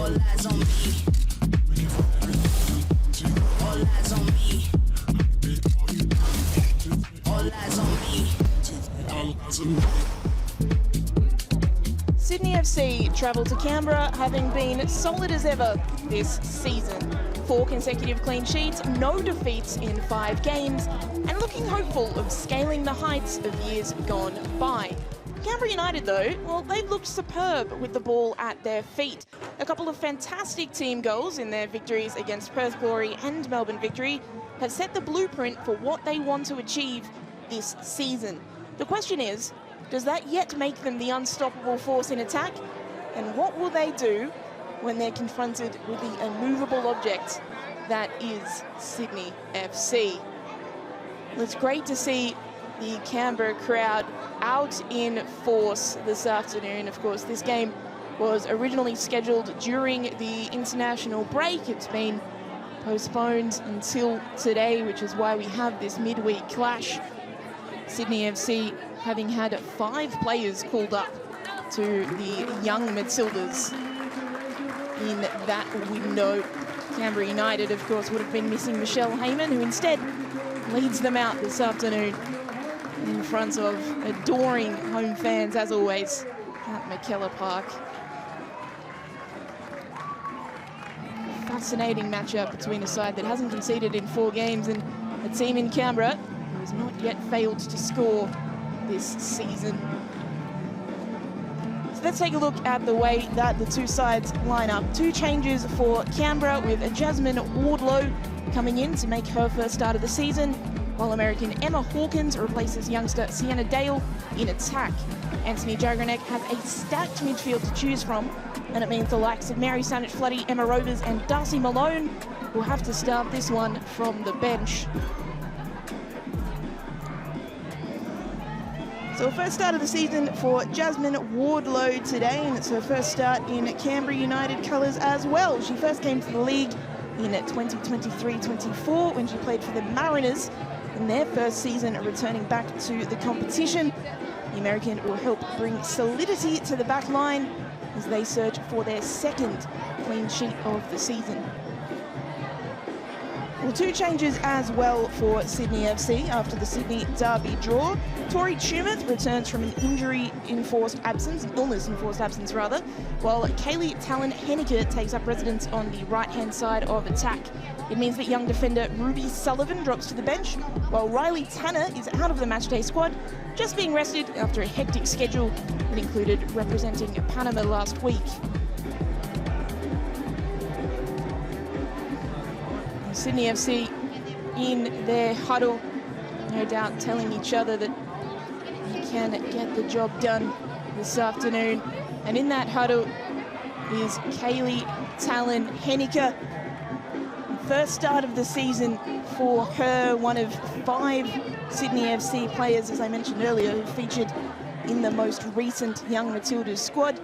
All eyes on me. All eyes on me. All eyes on me. Sydney FC travel to Canberra, having been solid as ever this season. 4 consecutive clean sheets, no defeats in 5 games, and looking hopeful of scaling the heights of years gone by. Canberra United, though, well, they've looked superb with the ball at their feet. A couple of fantastic team goals in their victories against Perth Glory and Melbourne Victory have set the blueprint for what they want to achieve this season. The question is, does that yet make them the unstoppable force in attack? And what will they do when they're confronted with the immovable object that is Sydney FC? Well, it's great to see the Canberra crowd out in force this afternoon. Of course, this game was originally scheduled during the international break. It's been postponed until today, which is why we have this midweek clash. Sydney FC having had 5 players called up to the young Matildas in that window. Canberra United, of course, would have been missing Michelle Heyman, who instead leads them out this afternoon in front of adoring home fans, as always, at McKellar Park. Fascinating matchup between a side that hasn't conceded in 4 games and a team in Canberra who has not yet failed to score this season. So let's take a look at the way that the two sides line up. 2 changes for Canberra, with Jasmine Wardlow coming in to make her first start of the season, while American Emma Hawkins replaces youngster Sienna Dale in attack. Anthony Jagranek has a stacked midfield to choose from, and it means the likes of Mary Sanych-Floody, Emma Rovers and Darcy Malone will have to start this one from the bench. So first start of the season for Jasmine Wardlow today, and it's her first start in Canberra United colours as well. She first came to the league in 2023-24 when she played for the Mariners in their first season, returning back to the competition. The American will help bring solidity to the back line as they search for their 2nd clean sheet of the season. Well, 2 changes as well for Sydney FC after the Sydney Derby draw. Tori Tumeth returns from an illness-enforced absence, while Kaylee Talon-Henneke takes up residence on the right-hand side of attack. It means that young defender Ruby Sullivan drops to the bench, while Riley Tanner is out of the matchday squad, just being rested after a hectic schedule that included representing Panama last week. Sydney FC in their huddle, no doubt telling each other that they can get the job done this afternoon. And in that huddle is Kaylee Talon-Henneke. First start of the season for her, one of 5 Sydney FC players, as I mentioned earlier, who featured in the most recent Young Matildas squad.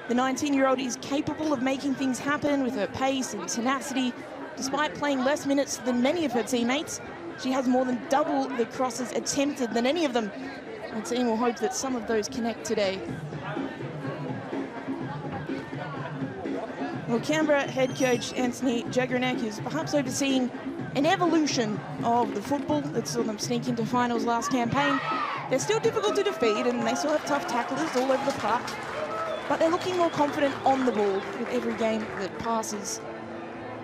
The 19-year-old is capable of making things happen with her pace and tenacity. Despite playing less minutes than many of her teammates, she has more than double the crosses attempted than any of them. The team will hope that some of those connect today. Well, Canberra head coach Anthony Jagranek is perhaps overseeing an evolution of the football that saw them sneak into finals last campaign. They're still difficult to defeat and they still have tough tacklers all over the park, but they're looking more confident on the ball with every game that passes.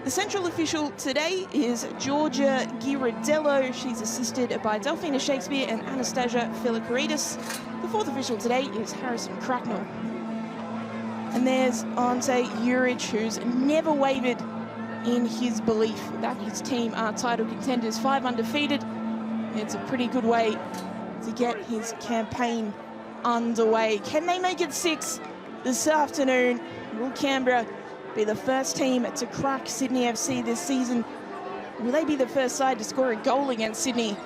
The central official today is Georgia Ghirardello. She's assisted by Delphina Shakespeare and Anastasia Philikaridis. The 4th official today is Harrison Cracknell. And there's Ante Juric, who's never wavered in his belief that his team are title contenders, 5 undefeated. It's a pretty good way to get his campaign underway. Can they make it 6 this afternoon? Will Canberra be the first team to crack Sydney FC this season? Will they be the first side to score a goal against Sydney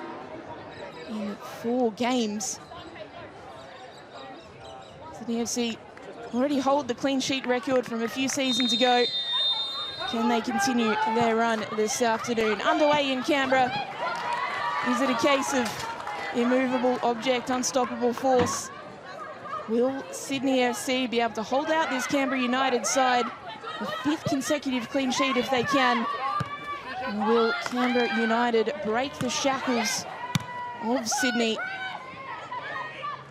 in 4 games? Sydney FC already hold the clean sheet record from a few seasons ago. Can they continue their run this afternoon? Underway in Canberra. Is it a case of immovable object, unstoppable force? Will Sydney FC be able to hold out this Canberra United side the 5th consecutive clean sheet if they can. And will Canberra United break the shackles of Sydney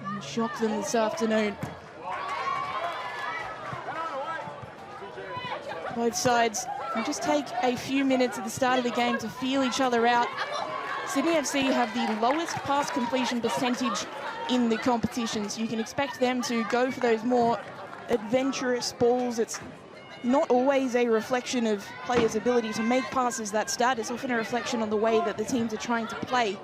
and shock them this afternoon? Both sides will just take a few minutes at the start of the game to feel each other out. Sydney FC have the lowest pass completion percentage in the competition, so you can expect them to go for those more adventurous balls. It's not always a reflection of players' ability to make passes that start. It's often a reflection on the way that the teams are trying to play.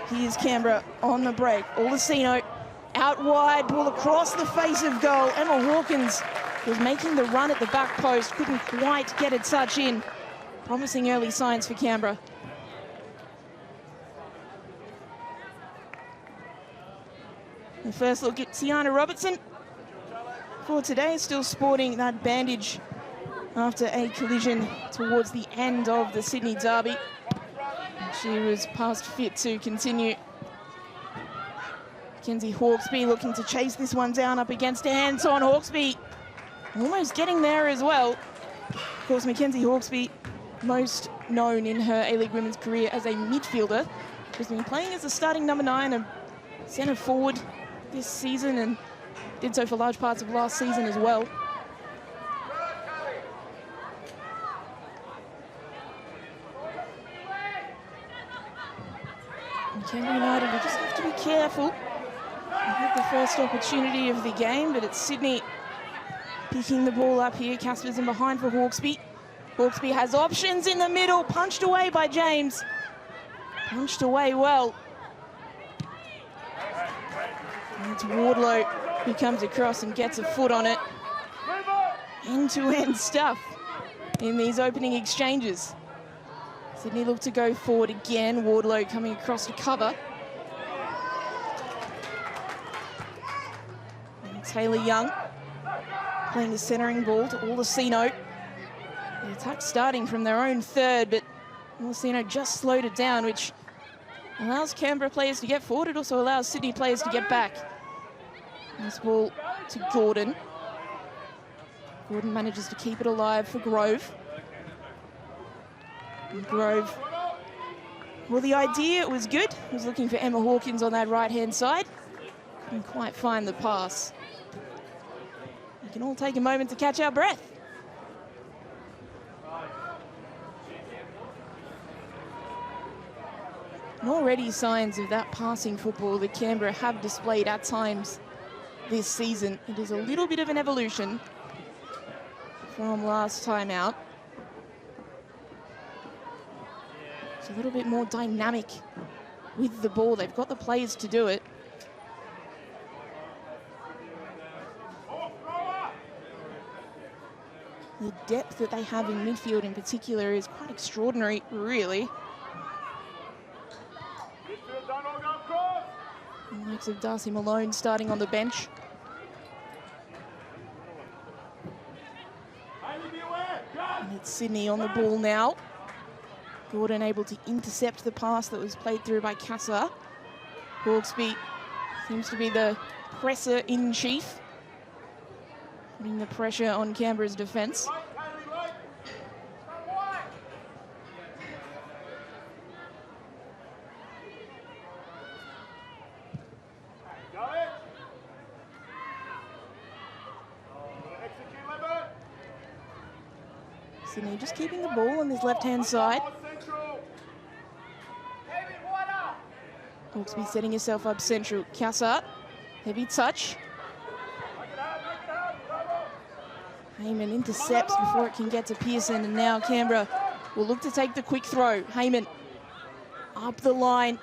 Here's Canberra on the break. Olasino out wide, ball across the face of goal. Emma Hawkins was making the run at the back post, couldn't quite get a touch in. Promising early signs for Canberra. The first look at Tiana Robertson for today, still sporting that bandage after a collision towards the end of the Sydney derby. She was past fit to continue. Mackenzie Hawkesby looking to chase this one down up against Anton Hawkesby. Almost getting there as well. Of course, Mackenzie Hawkesby, most known in her A-League women's career as a midfielder. She's been playing as a starting number 9 and centre forward this season, and did so for large parts of last season as well. And Canberra United will just have to be careful. They had the first opportunity of the game, but it's Sydney picking the ball up here. Casper's in behind for Hawkesby. Hawkesby has options in the middle, punched away by James. Punched away well. And it's Wardlow who comes across and gets a foot on it. End-to-end stuff in these opening exchanges. Sydney look to go forward again. Wardlow coming across to cover. And Taylor Young playing the centering ball to Olasino. The attack starting from their own third, but Olasino just slowed it down, which allows Canberra players to get forward. It also allows Sydney players to get back. This ball to Gordon. Gordon manages to keep it alive for Grove. And Grove, well, the idea was good. He was looking for Emma Hawkins on that right-hand side. Couldn't quite find the pass. We can all take a moment to catch our breath. And already signs of that passing football that Canberra have displayed at times this season. It is a little bit of an evolution from last time out. It's a little bit more dynamic with the ball. They've got the players to do it. The depth that they have in midfield in particular is quite extraordinary, really. The likes of Darcy Malone starting on the bench. And it's Sydney on the ball now. Gordon able to intercept the pass that was played through by Casa. Hawkesby seems to be the presser in chief, putting the pressure on Canberra's defence. Sydney just keeping the ball on his left-hand side. Hawkesby setting herself up central. Casa, heavy touch. Heyman intercepts before it can get to Pearson, and now Canberra will look to take the quick throw. Heyman up the line,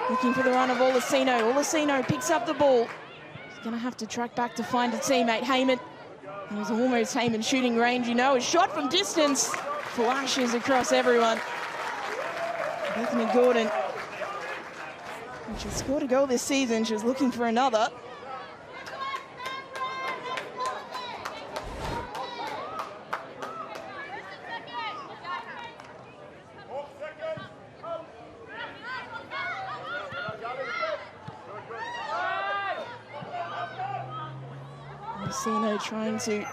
looking for the run of Olasino. Olasino picks up the ball. He's going to have to track back to find a teammate. Heyman. It was almost Heyman shooting range, you know. A shot from distance flashes across everyone. Bethany Gordon, when she scored a goal this season, she was looking for another. Olasino trying to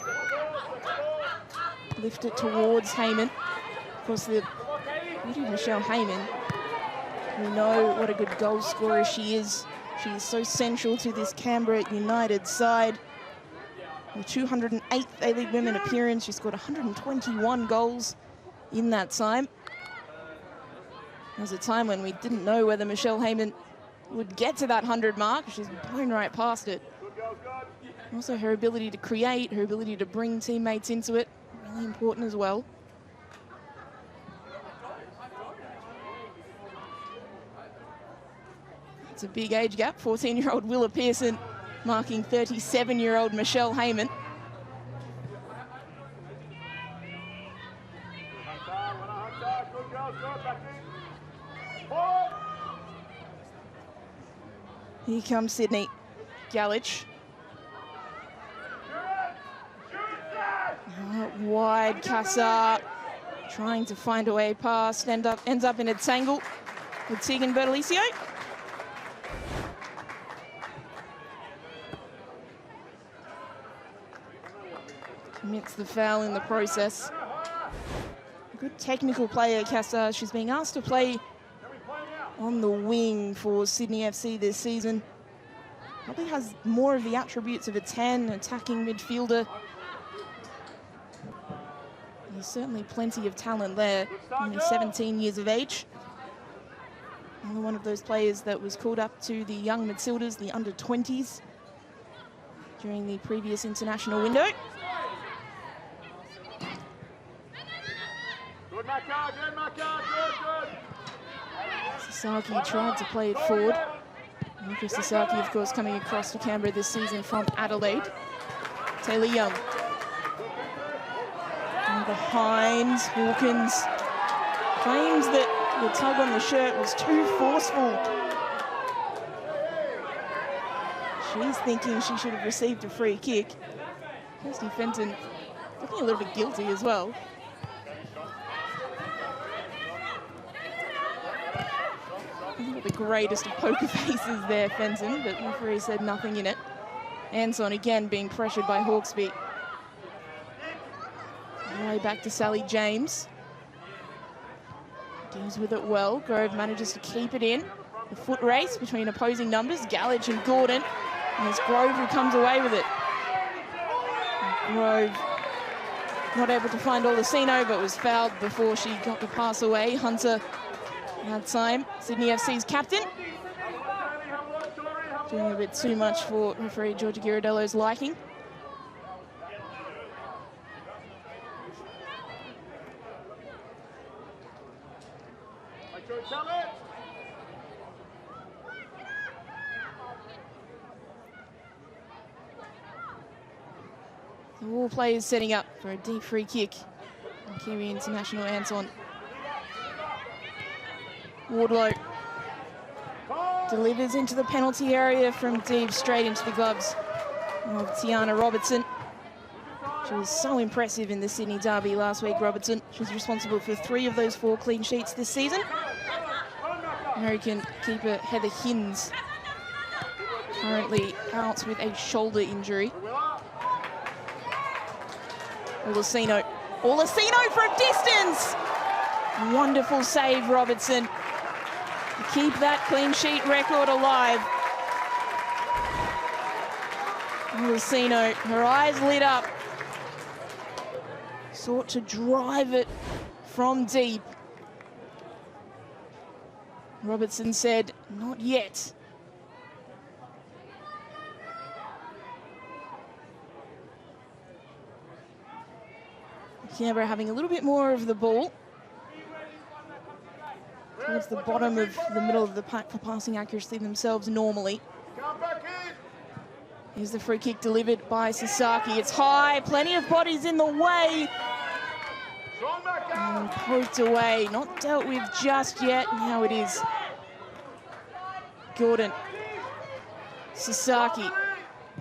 lift it towards Heyman. Of course, the beauty of Michelle Heyman, we know what a good goal scorer she is. She is so central to this Canberra United side. The 208th A-League Women appearance, she scored 121 goals in that time. There was a time when we didn't know whether Michelle Heyman would get to that 100 mark. She's blown right past it. Also, her ability to create, her ability to bring teammates into it, really important as well. It's a big age gap. 14-year-old Willa Pearson marking 37-year-old Michelle Heyman. Here comes Sydney. Galich. Out wide, Cassar trying to find a way past, ends up in a tangle with Tegan Bertolicio. Commits the foul in the process. A good technical player, Cassar. She's being asked to play on the wing for Sydney FC this season. Probably has more of the attributes of a 10, attacking midfielder. There's certainly plenty of talent there. Only 17 years of age. Another one of those players that was called up to the young Matildas, the under-20s, during the previous international window. Sasaki tried to play it forward. Marcus Sasaki, of course, coming across to Canberra this season from Adelaide. Taylor Young. And behind, Hawkins claims that the tug on the shirt was too forceful. She's thinking she should have received a free kick. Kirsty Fenton looking a little bit guilty as well. Not the greatest of poker faces there, Fenton, but the referee said nothing in it. Anson again being pressured by Hawkesby. All the way back to Sally James. Deals with it well. Grove manages to keep it in. The foot race between opposing numbers, Galich and Gordon. And it's Grove who comes away with it. And Grove not able to find Olasino, but was fouled before she got the pass away. Hunter that time, Sydney FC's captain. Doing a bit too much for referee Georgia Ghirardello's liking. The Wall players setting up for a deep free kick. Kiwi international Anton. Wardlow delivers into the penalty area from deep, straight into the gloves of Tiana Robertson. She was so impressive in the Sydney derby last week, Robertson. She's responsible for 3 of those 4 clean sheets this season. American keeper Heather Hinds currently out with a shoulder injury. Olasino from distance! Wonderful save, Robertson. Keep that clean sheet record alive. Olasino, her eyes lit up. Sought to drive it from deep. Robertson said, not yet. Canberra having a little bit more of the ball. Towards the bottom of the middle of the pack for passing accuracy themselves normally. Here's the free kick delivered by Sasaki. It's high, plenty of bodies in the way. And poked away, not dealt with just yet. Now it is Gordon. Sasaki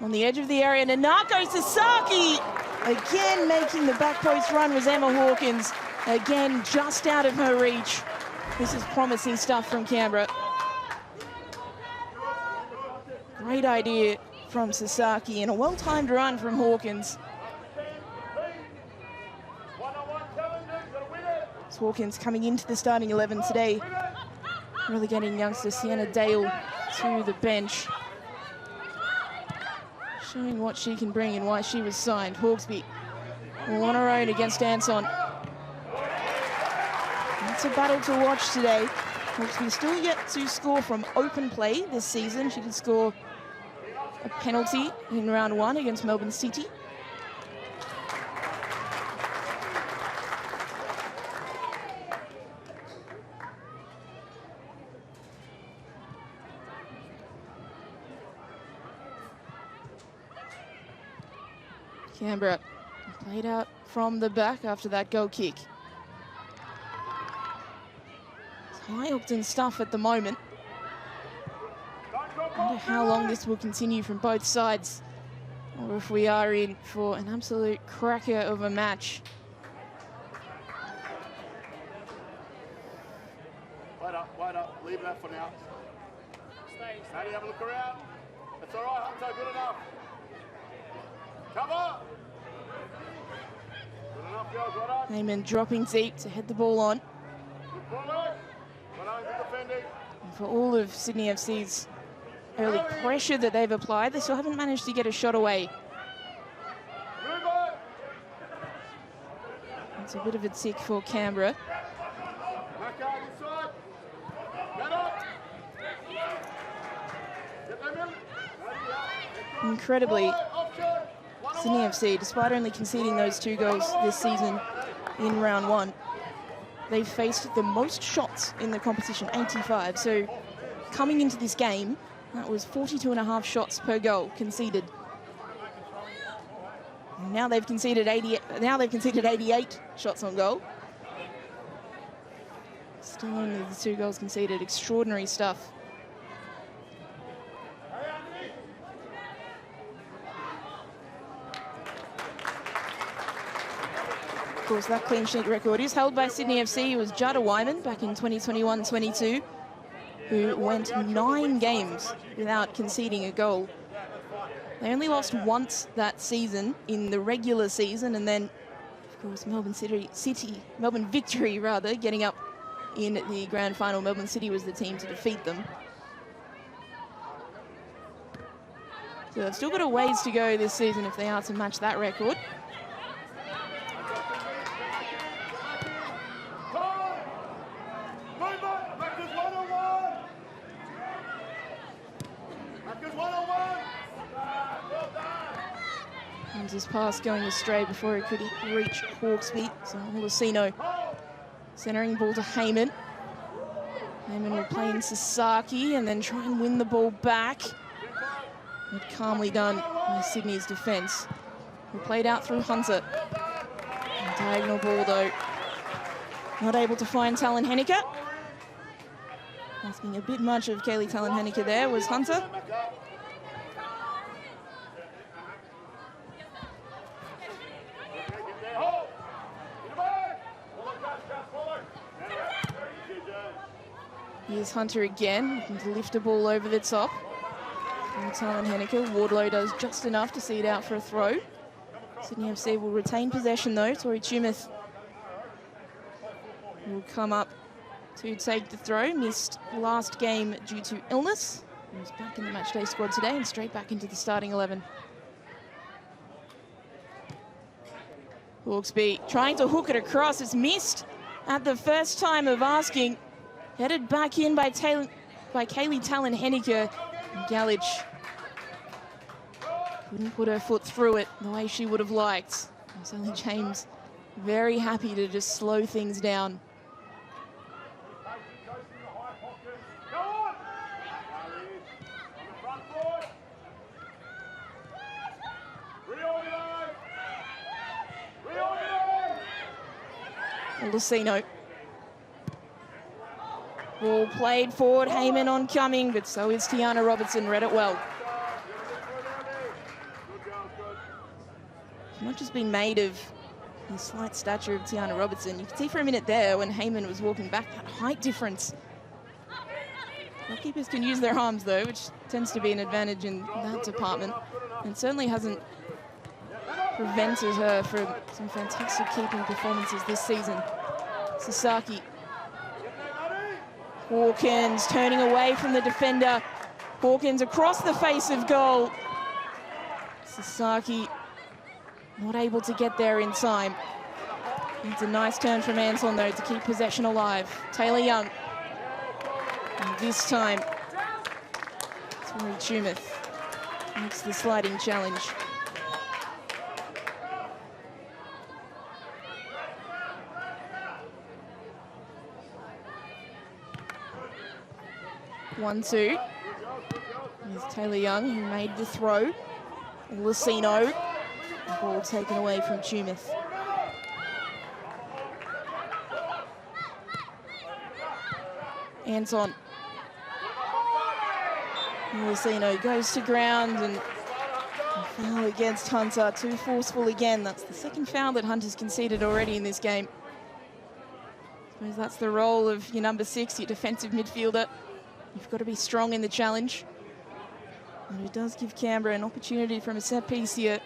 on the edge of the area. Nanako Sasaki again making the back post run was Emma Hawkins. Again, just out of her reach. This is promising stuff from Canberra. Great idea from Sasaki and a well-timed run from Hawkins. Hawkins coming into the starting 11 today, relegating youngster Sienna Dale to the bench, showing what she can bring and why she was signed. Hawksby all on her own against Anson. It's a battle to watch today. Hawksby still yet to score from open play this season. She did score a penalty in round 1 against Melbourne City. Canberra played out from the back after that goal kick. It's high Ogden stuff at the moment. Wonder how long this will continue from both sides, or if we are in for an absolute cracker of a match. Wait up, leave that for now. Stay, have a look around. That's all right, Hunter, good enough. Cover! Good enough, girls, well done. Heyman dropping deep to head the ball on. Good ball, well done, good defending. And for all of Sydney FC's early pressure that they've applied, they still haven't managed to get a shot away. Move on! It's a bit of a tick for Canberra. Back out inside. Get up! Get them in. Incredibly, Sydney FC, despite only conceding those 2 goals this season in round 1, they've faced the most shots in the competition, 85. So coming into this game, that was 42.5 shots per goal conceded. And now they've conceded 88 shots on goal. Still only the 2 goals conceded. Extraordinary stuff. Of course, that clean sheet record is held by Sydney FC. It was Jada Wyman back in 2021-22, who went 9 games without conceding a goal. They only lost once that season in the regular season, and then, of course, Melbourne Victory, getting up in the grand final. Melbourne City was the team to defeat them. So they've still got a ways to go this season if they are to match that record. His pass going astray before he could reach Hawksby. So Olasino centering ball to Heyman. Heyman will play in Sasaki and then try and win the ball back. But calmly done by Sydney's defence. He played out through Hunter. And diagonal ball though. Not able to find Talon Henniker. Asking a bit much of Kaylee Talon Henniker there was Hunter. Here's Hunter again, looking to lift a ball over the top. And Talon Henniker, Wardlow does just enough to see it out for a throw. Sydney FC will retain possession though. Tori Tumeth will come up to take the throw. Missed last game due to illness. He was back in the matchday squad today and straight back into the starting 11. Hawksby trying to hook it across. It's missed at the first time of asking. Headed back in by Kaylee Talon Henniker. Galich couldn't put her foot through it the way she would have liked. Sally James very happy to just slow things down. Olasino. Ball played forward, Heyman oncoming, but so is Tiana Robertson, read it well. Not just been made of the slight stature of Tiana Robertson. You could see for a minute there when Heyman was walking back, that height difference Goalkeepers can use their arms though, which tends to be an advantage in that department, and certainly hasn't prevented her from some fantastic keeping performances this season. Sasaki. Hawkins turning away from the defender. Hawkins across the face of goal. Sasaki not able to get there in time. It's a nice turn from Anton though to keep possession alive. Taylor Young. And this time, Tori Tumeth makes the sliding challenge. One-two. Here's Taylor Young, who made the throw. Lucino. The ball taken away from Tumeth. Anton. Lucino goes to ground and a foul against Hunter. Too forceful again. That's the second foul that Hunter's conceded already in this game. I suppose that's the role of your number 6, your defensive midfielder. You've got to be strong in the challenge. And it does give Canberra an opportunity from a set piece here.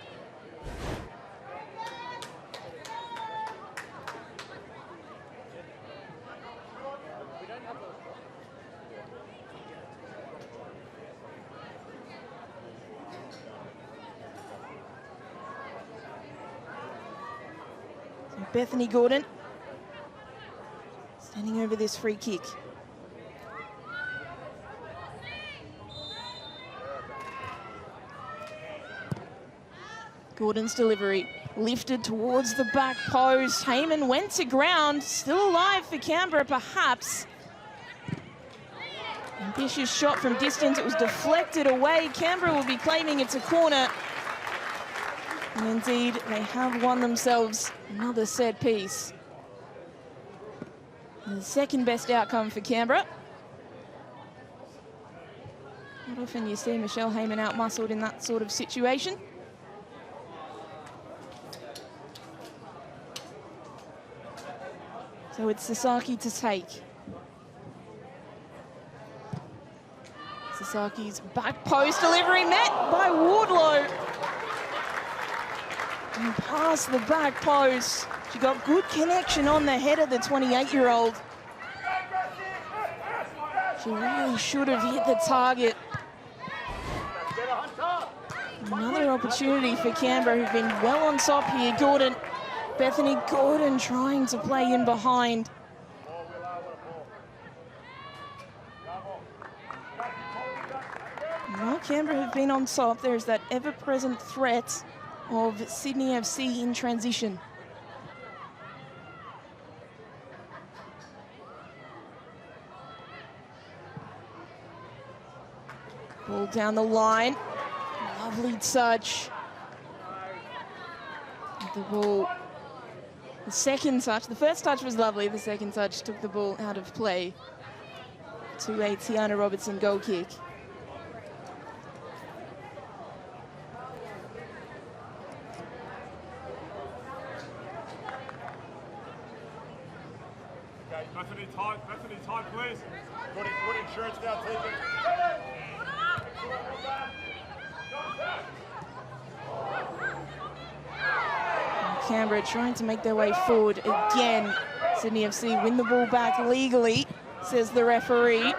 So Bethany Gordon standing over this free kick. Gordon's delivery lifted towards the back post. Heyman went to ground, still alive for Canberra perhaps. Ambitious shot from distance, it was deflected away. Canberra will be claiming it's a corner. And indeed, they have won themselves another set piece. The second best outcome for Canberra. Not often you see Michelle Heyman out-muscled in that sort of situation. So it's Sasaki to take. Sasaki's back post delivery met by Wardlow. And past the back post. She got good connection on the head of the 28-year-old. She really should have hit the target. Another opportunity for Canberra, who've been well on top here. Gordon. Bethany Gordon trying to play in behind. Well, Canberra have been on top. There's that ever-present threat of Sydney FC in transition. Ball down the line. Lovely touch. The ball. The second touch, the first touch was lovely, the second touch took the ball out of play. To a Tiana Robertson goal kick. Okay, Bethany time, please. Good insurance now, take it. Canberra trying to make their way forward again. Sydney FC win the ball back legally, says the referee.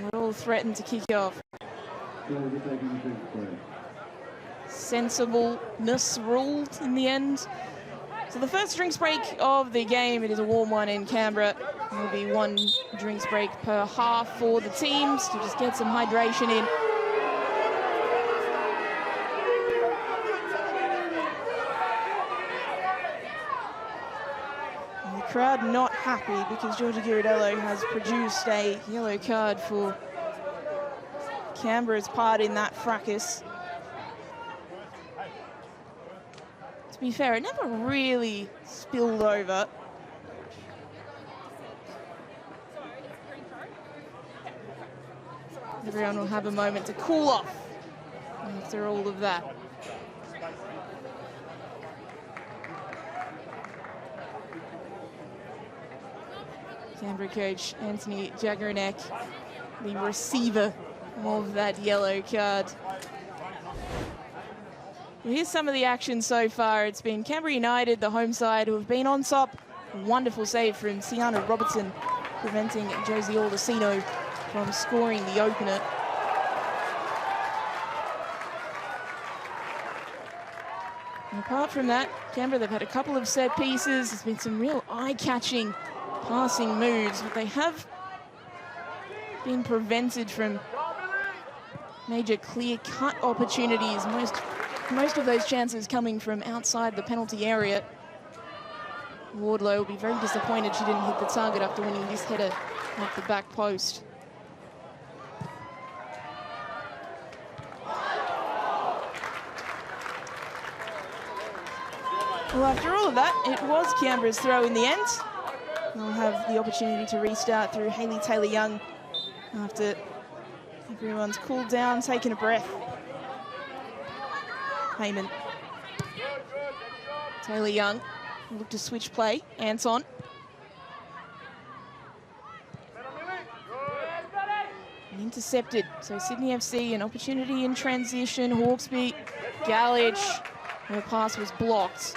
It all threatened to kick off. Sensibleness ruled in the end. So the first drinks break of the game, it is a warm one in Canberra. There will be 1 drinks break per half for the teams to just get some hydration in. And the crowd not happy because Georgia Ghirardello has produced a yellow card for Canberra's part in that fracas. To be fair, it never really spilled over. Everyone will have a moment to cool off after all of that. Canberra coach Anthony Jagaranek, the receiver of that yellow card. Well, here's some of the action so far. It's been Canberra United, the home side, who have been on top. A wonderful save from Sienna Robertson, preventing Josie Aldacino from scoring the opener. And apart from that, Canberra, they've had a couple of set pieces. There's been some real eye-catching passing moves, but they have been prevented from major clear-cut opportunities. Most of those chances coming from outside the penalty area. Wardlow will be very disappointed she didn't hit the target after winning this header off the back post. Well, after all of that, it was Canberra's throw in the end. They'll have the opportunity to restart through Hayley Taylor-Young after everyone's cooled down, taken a breath. Heyman. Taylor-Young look to switch play. Anton. Intercepted. So Sydney FC, an opportunity in transition. Hawkesby, Galich. Her pass was blocked.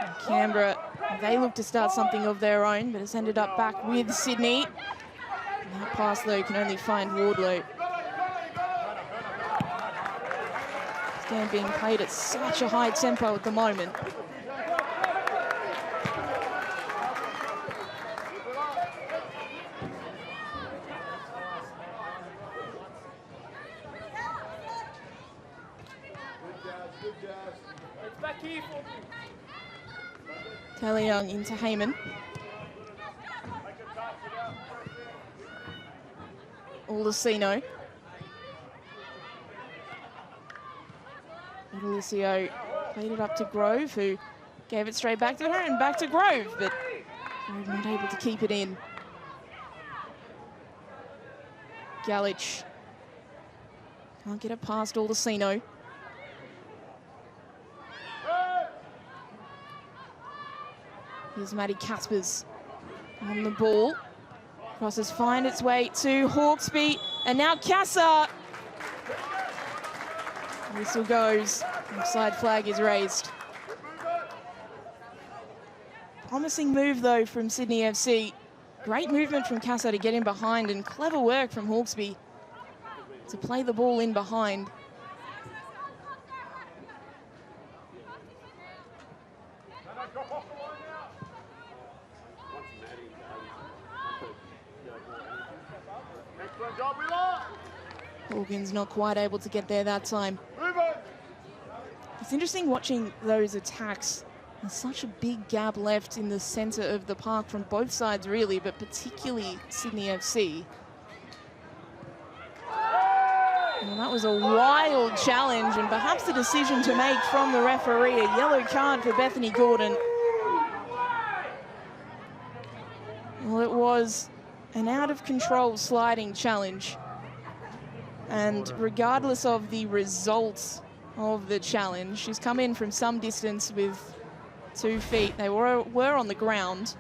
And Canberra, they look to start something of their own, but it's ended up back with Sydney. And that pass, though, can only find Wardlow. This game being played at such a high tempo at the moment. Taylor-Young into Heyman. Aldacino. Alicio played it up to Grove, who gave it straight back to her and back to Grove, but Grove not able to keep it in. Galich can't get it past Aldacino. Here's Maddie Caspers on the ball. Crosses find its way to Hawkesby, and now Casa. Whistle goes, offside flag is raised. Promising move though from Sydney FC. Great movement from Casa to get in behind, and clever work from Hawkesby to play the ball in behind. Hawkins not quite able to get there that time. It's interesting watching those attacks. There's such a big gap left in the centre of the park from both sides really, but particularly Sydney FC. And that was a wild challenge, and perhaps a decision to make from the referee. A yellow card for Bethany Gordon. Well, it was an out-of-control sliding challenge. And regardless of the results of the challenge, she's come in from some distance with 2 feet. They were on the ground.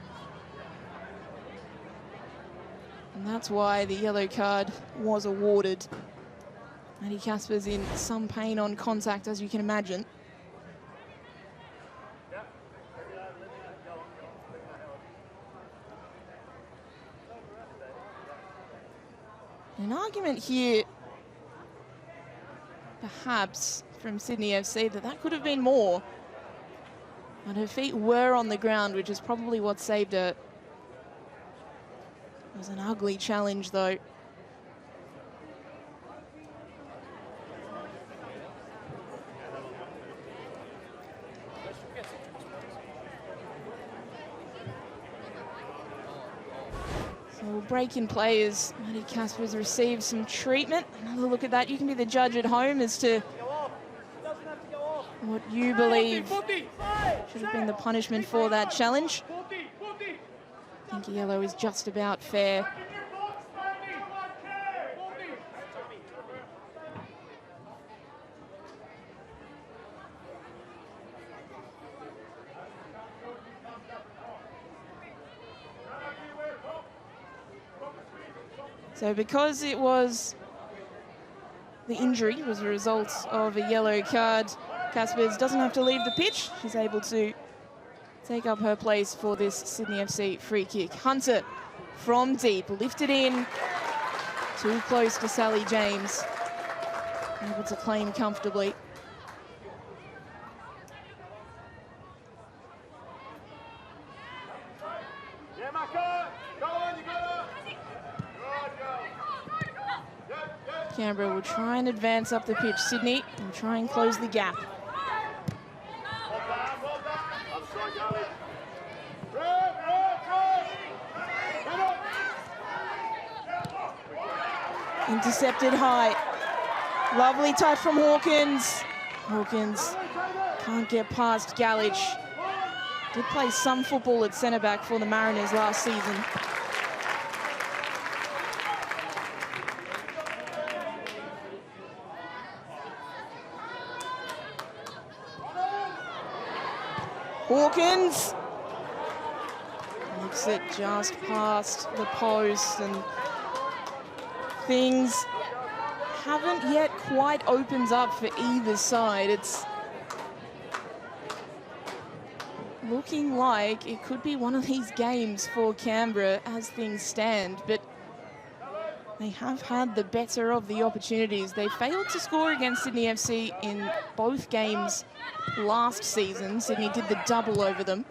And that's why the yellow card was awarded. Maddie Casper's in some pain on contact, as you can imagine. An argument here, perhaps, from Sydney FC that could have been more. But her feet were on the ground, which is probably what saved her. It was an ugly challenge, though. So we'll break in play as Maddie Casper's received some treatment. Another look at that. You can be the judge at home as to what you believe should have been the punishment for that challenge. I think yellow is just about fair. So because it was, the injury was a result of a yellow card, Caspers doesn't have to leave the pitch. She's able to take up her place for this Sydney FC free kick. Hunter from deep, lifted in, too close to Sally James. Able to claim comfortably. Yeah, Maka! Go on, you got it! Good. Canberra will try and advance up the pitch. Sydney will try and close the gap. Well done. I'm sorry, Gully. Intercepted high. Lovely touch from Hawkins. Hawkins can't get past Gallage. Did play some football at centre-back for the Mariners last season. Hawkins looks it just past the post, and things haven't yet quite opened up for either side. It's looking like it could be one of these games for Canberra as things stand, but they have had the better of the opportunities. They failed to score against Sydney FC in both games last season. Sydney did the double over them.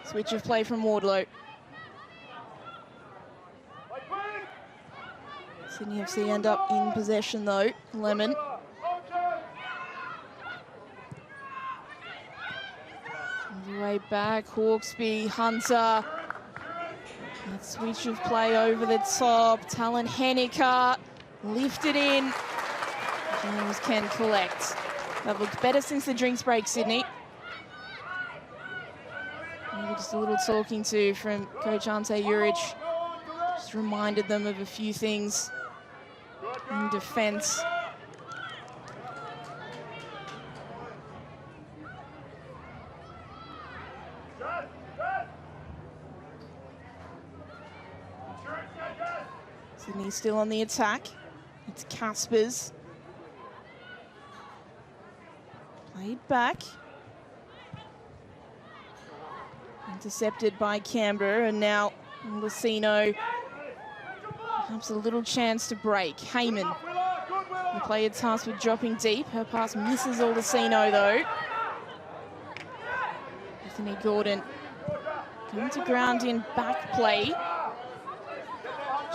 Switch of play from Wardlow. Sydney FC end up in possession though. Lemon. Way back, Hawkesby, Hunter. That switch of play over the top. Talon Henniker lifted in. James can collect. That looked better since the drinks break, Sydney. Maybe just a little talking to from Coach Ante Juric. Just reminded them of a few things in defence. Sydney still on the attack. It's Caspers. Played back. Intercepted by Canberra, and now Lucino. Perhaps a little chance to break. Heyman. The player tasked with dropping deep. Her pass misses Lucino though. Anthony Gordon going to ground in back play.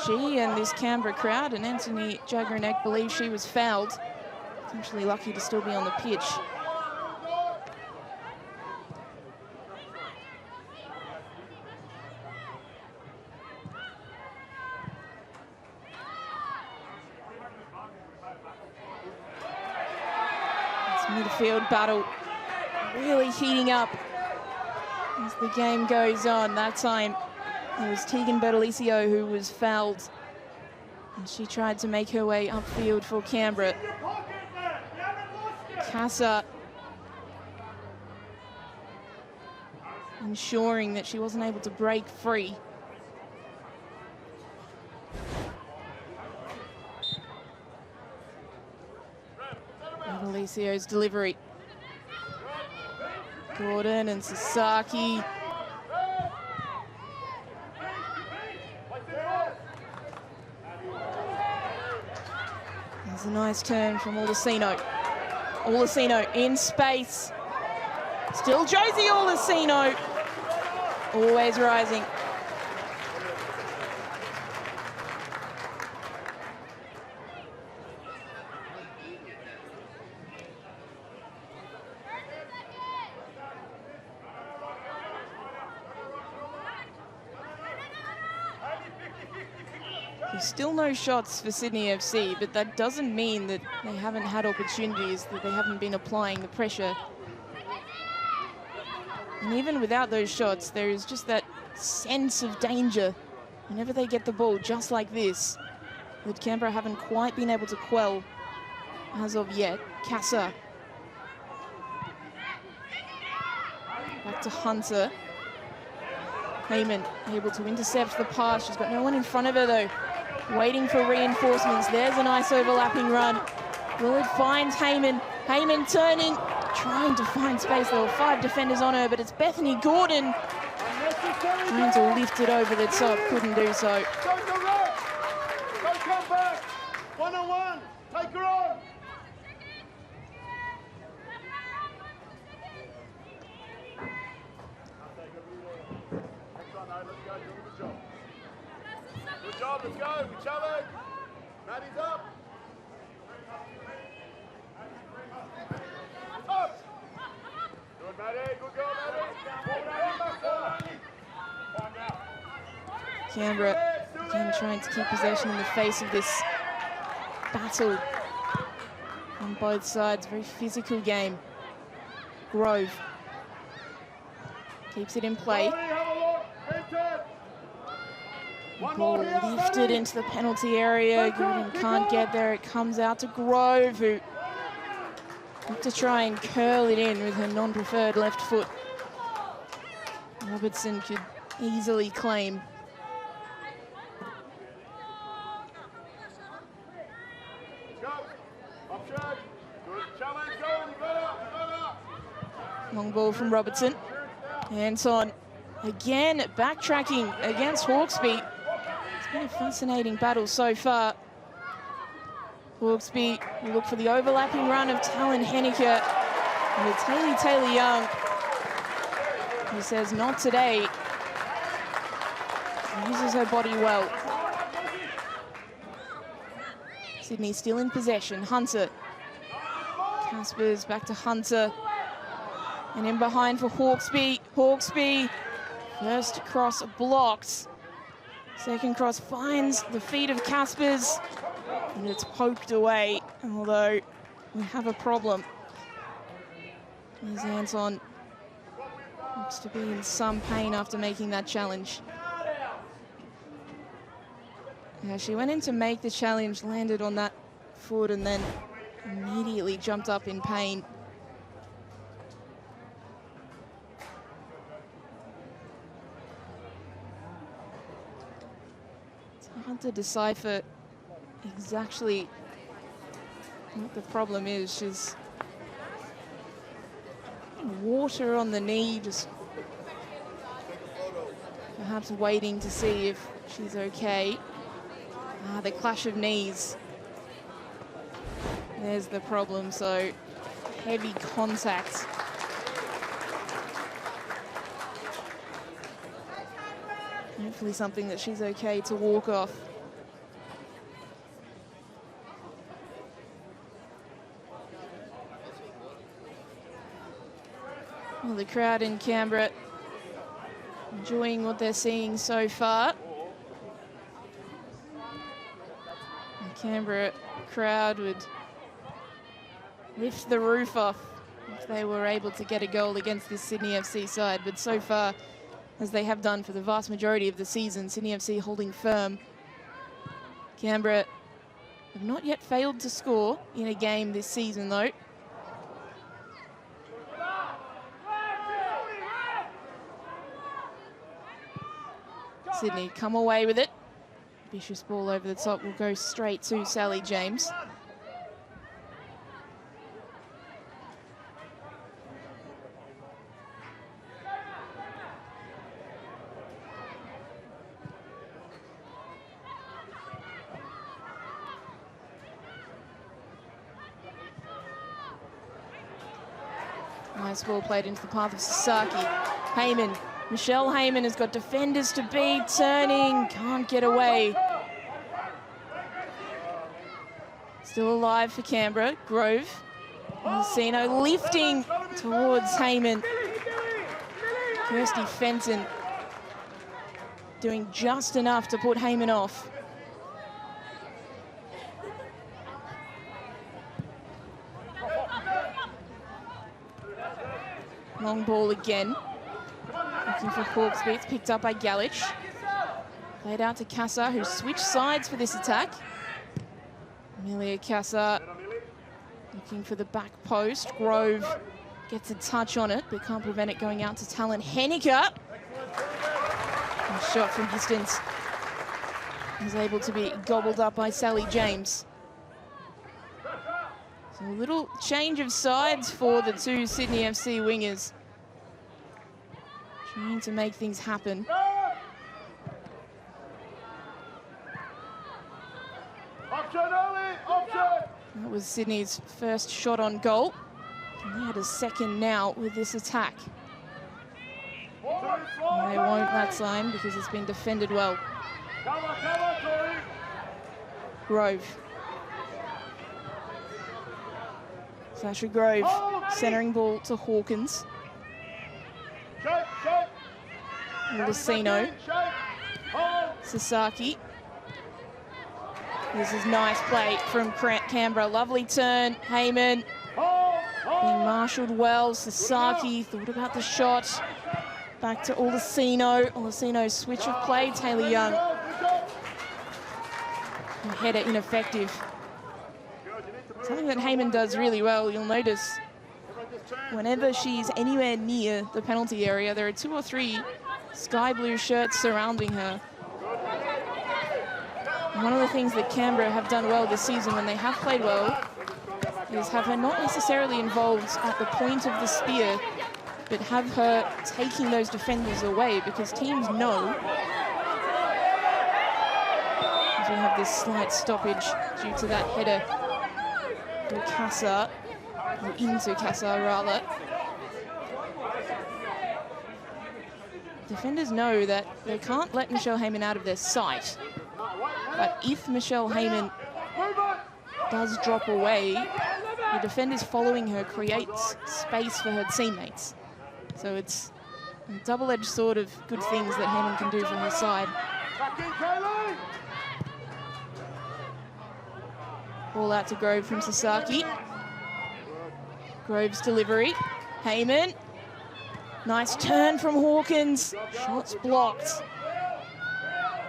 She and this Canberra crowd, and Anthony Jagrenek believes she was fouled. Potentially lucky to still be on the pitch. This midfield battle really heating up as the game goes on. That time it was Tegan Bertolicio who was fouled, and she tried to make her way upfield for Canberra. Casa ensuring that she wasn't able to break free. Felicio's delivery. Gordon and Sasaki. There's a nice turn from Olasino. Olasino in space. Still Josie Olasino. Always rising. There's still no shots for Sydney FC, but that doesn't mean that they haven't had opportunities, that they haven't been applying the pressure. And even without those shots, there is just that sense of danger whenever they get the ball just like this, that Canberra haven't quite been able to quell as of yet. Casa. Back to Hunter. Heyman able to intercept the pass. She's got no one in front of her though. Waiting for reinforcements. There's a nice overlapping run. Willard finds Heyman. Heyman turning, trying to find space. There were 5 defenders on her, but it's Bethany Gordon trying to lift it over the top. Couldn't do so. Don't come back. 1-on-1. Take her on. Good job, let's go. We challenge. Maddie's up. Up. Good, Maddie. Good girl, Maddie. Canberra again trying to keep possession in the face of this battle on both sides. Very physical game. Grove keeps it in play. Ball lifted into the penalty area. Gordon can't get there. It comes out to Grove, who looked to try and curl it in with her non-preferred left foot. Robertson could easily claim. Long ball from Robertson. Anton again backtracking against Hawkesby. It's been a fascinating battle so far. Hawkesby will look for the overlapping run of Talon Henniker. And it's Hayley Taylor-Young who says not today. She uses her body well. Sydney still in possession. Hunter. Caspers back to Hunter. And in behind for Hawkesby. Hawkesby, first cross blocked. Second cross finds the feet of Caspers. And it's poked away, although we have a problem. As Anton looks to be in some pain after making that challenge. Yeah, she went in to make the challenge, landed on that foot, and then immediately jumped up in pain. It's hard to decipher exactly what the problem is. She's water on the knee, just perhaps waiting to see if she's okay. The clash of knees. There's the problem, so heavy contact. Hopefully something that she's okay to walk off. Well, the crowd in Canberra enjoying what they're seeing so far. The Canberra crowd would lift the roof off if they were able to get a goal against this Sydney FC side. But so far, as they have done for the vast majority of the season, Sydney FC holding firm. Canberra have not yet failed to score in a game this season, though. Sydney come away with it. Vicious ball over the top will go straight to Sally James. Nice ball played into the path of Sasaki. Heyman. Michelle Heyman has got defenders to beat, turning, can't get away. Still alive for Canberra. Grove. Lucino lifting towards Heyman. Kirsty Fenton doing just enough to put Heyman off. Long ball again. Looking for Hawksby. It's picked up by Galich. Played out to Casa, who switched sides for this attack. Amelia Casa looking for the back post. Grove gets a touch on it, but can't prevent it going out to Talon Henniker. And shot from distance is able to be gobbled up by Sally James. So a little change of sides for the two Sydney FC wingers. Trying to make things happen. That was Sydney's first shot on goal. And they had a second now with this attack. And they won't that time because it's been defended well. Grove. Sasha Grove, centering ball to Hawkins. Lucino. Sasaki. This is nice play from Canberra. Lovely turn. Heyman being marshalled well. Sasaki thought about the shot. Back to Olasino. Olasino's switch of play. Taylor Young. And header ineffective. Something that Heyman does really well, you'll notice. Whenever she's anywhere near the penalty area, there are 2 or 3 sky blue shirts surrounding her. One of the things that Canberra have done well this season when they have played well is have her not necessarily involved at the point of the spear, but have her taking those defenders away, because teams know. As we have this slight stoppage due to that header to Casa, or into Casa rather. Defenders know that they can't let Michelle Heyman out of their sight. But if Michelle Heyman does drop away, the defenders following her creates space for her teammates. So it's a double-edged sword of good things that Heyman can do for her side. Ball out to Grove from Sasaki. Grove's delivery. Heyman. Nice turn from Hawkins. Shots blocked.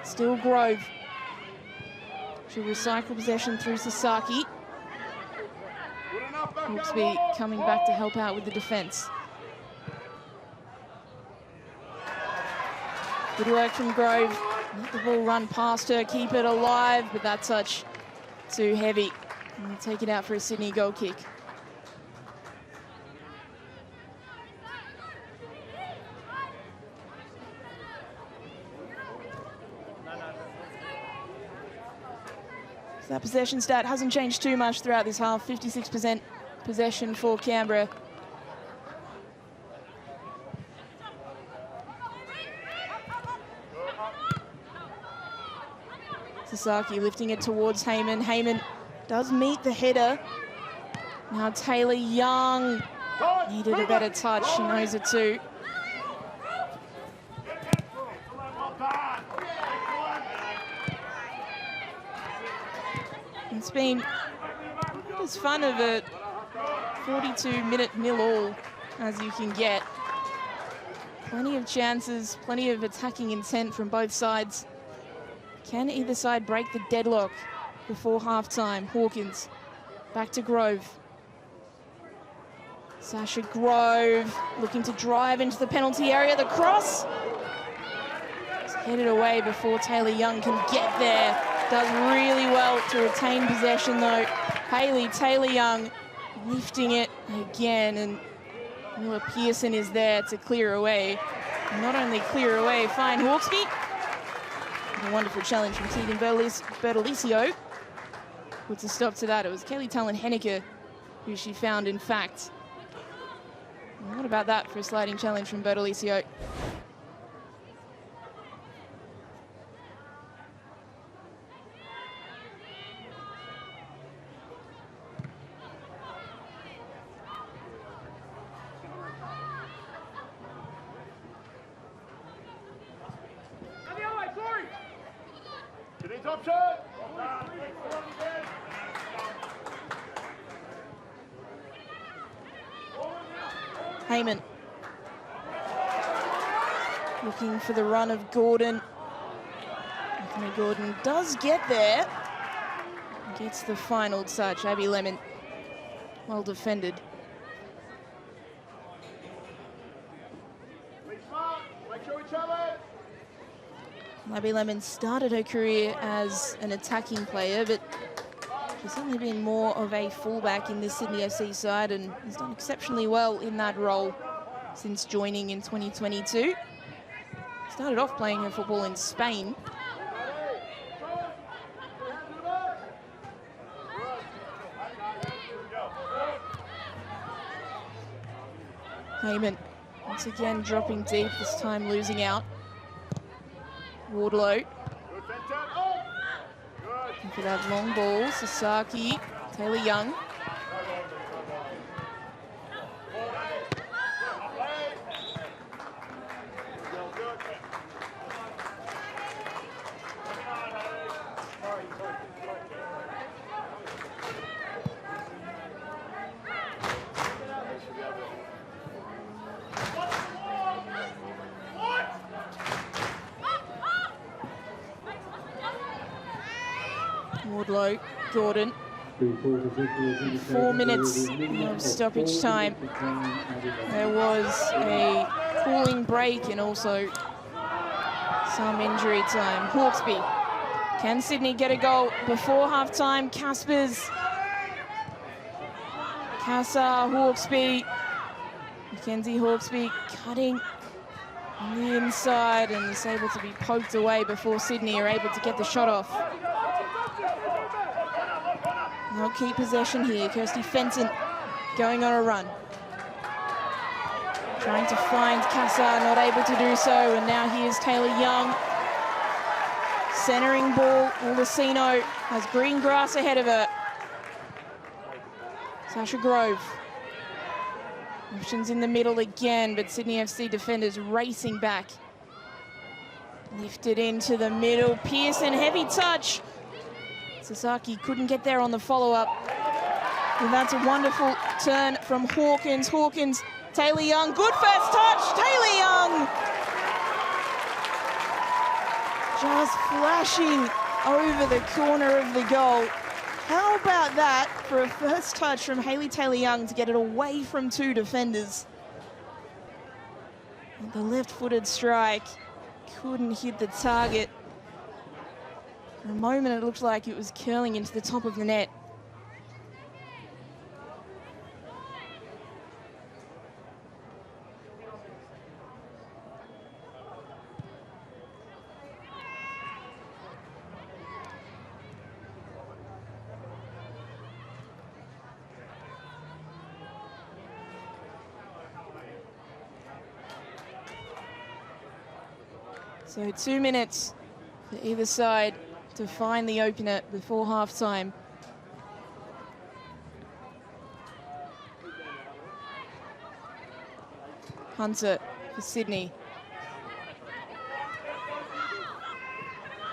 Still Grove. She'll recycle possession through Sasaki. Hawksby coming back to help out with the defence. Good work from Grove. Let the ball run past her, keep it alive, but that touch too heavy. And we'll take it out for a Sydney goal kick. So that possession stat hasn't changed too much throughout this half. 56% possession for Canberra. Sasaki lifting it towards Heyman. Heyman does meet the header. Now Taylor Young needed a better touch. She knows it too. It's been as fun of a 42-minute nil-all as you can get. Plenty of chances, plenty of attacking intent from both sides. Can either side break the deadlock before half-time? Hawkins back to Grove. Sasha Grove looking to drive into the penalty area. The cross is headed away before Taylor Young can get there. Does really well to retain possession though. Hayley Taylor Young lifting it again, and Miller Pearson is there to clear away. Not only clear away, find Hawksby. A wonderful challenge from Tegan Bertolicio. Puts a stop to that. It was Kelly Talon Henniker who she found, in fact. What about that for a sliding challenge from Bertolicio? Top shot! Heyman looking for the run of Gordon. Anthony Gordon does get there. Gets the final touch. Abby Lemon, well defended. Make sure we challenge. Abby Lemon started her career as an attacking player, but she's certainly been more of a fullback in this Sydney FC side and has done exceptionally well in that role since joining in 2022. Started off playing her football in Spain. Heyman once again dropping deep, this time losing out. Wardlow. Looking for that long ball. Sasaki, Taylor Young. Wardlow, Gordon. 4 minutes of stoppage time. There was a cooling break and also some injury time. Hawkesby. Can Sydney get a goal before half-time? Caspers. Casa, Hawkesby. Mackenzie Hawkesby cutting on the inside and is able to be poked away before Sydney are able to get the shot off. They'll keep possession here. Kirsty Fenton going on a run. Trying to find Casa, not able to do so. And now here's Taylor Young. Centering ball. Uldasino has green grass ahead of her. Sasha Grove. Options in the middle again, but Sydney FC defenders racing back. Lifted into the middle. Pearson, heavy touch. Sasaki couldn't get there on the follow-up. And that's a wonderful turn from Hawkins. Hawkins, Taylor Young, good first touch, Taylor Young! Just flashing over the corner of the goal. How about that for a first touch from Hayley Taylor Young to get it away from two defenders? And the left-footed strike couldn't hit the target. For a moment, it looked like it was curling into the top of the net. So 2 minutes for either side to find the opener before half-time. Hunter for Sydney.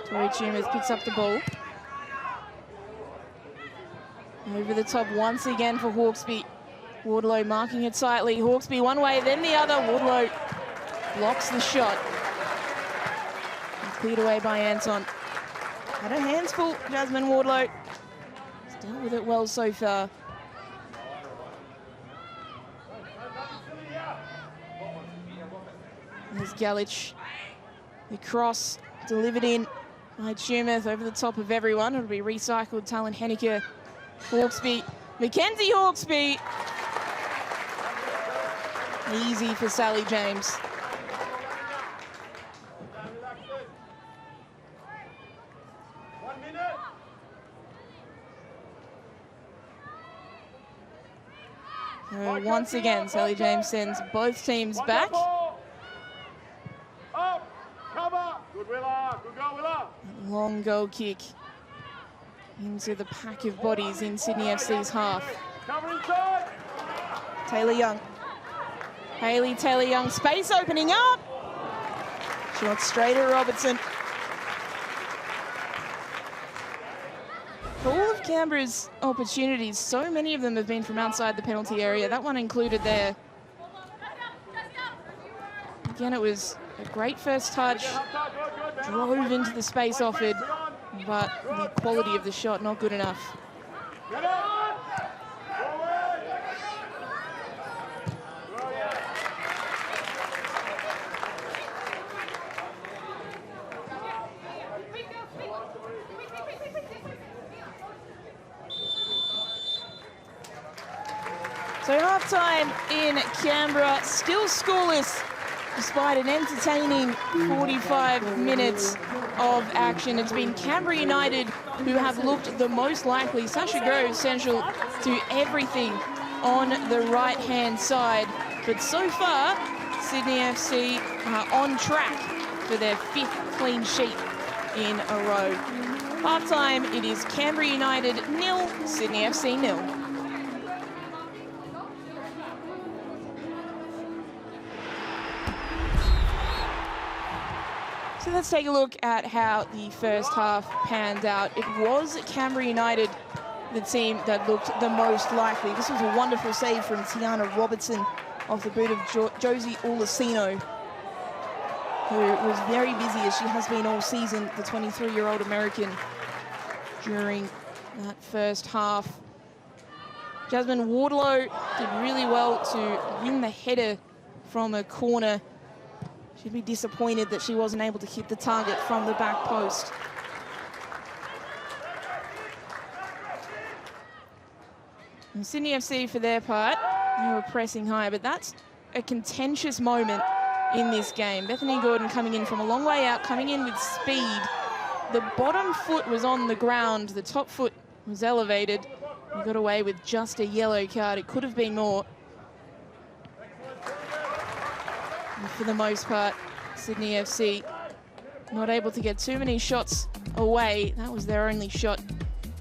Tori Tumors picks up the ball. Over the top once again for Hawkesby. Wardlow marking it tightly. Hawkesby one way, then the other. Wardlow blocks the shot. And cleared away by Anton. Had her hands full, Jasmine Wardlow. She's dealt with it well so far. There's Galich. The cross delivered in by Tumeth over the top of everyone. It'll be recycled. Talon Henneke. Hawkesby. Mackenzie Hawkesby. Easy for Sally James. Once again, Sally James sends both teams back. Up, cover. Good Willa, good go Willa. Long goal kick into the pack of bodies in Sydney FC's half. Cover inside. Taylor Young. Hayley Taylor Young, space opening up. Shot straight at Robertson. For all of Canberra's opportunities, so many of them have been from outside the penalty area. That one included there. Again, it was a great first touch. Drove into the space offered, but the quality of the shot not good enough. So half-time in Canberra, still scoreless despite an entertaining 45 minutes of action. It's been Canberra United who have looked the most likely. Sasha Groves central to everything on the right-hand side. But so far, Sydney FC are on track for their 5th clean sheet in a row. Half-time, it is Canberra United 0, Sydney FC 0. So let's take a look at how the first half panned out. It was Canberra United, the team that looked the most likely. This was a wonderful save from Tiana Robertson off the boot of Josie Olasino, who was very busy as she has been all season, the 23-year-old American, during that first half. Jasmine Wardlow did really well to win the header from a corner. She'd be disappointed that she wasn't able to hit the target from the back post. And Sydney FC, for their part, they were pressing high, but that's a contentious moment in this game. Bethany Gordon coming in from a long way out, coming in with speed. The bottom foot was on the ground, the top foot was elevated. We got away with just a yellow card. It could have been more. For the most part, Sydney FC not able to get too many shots away. That was their only shot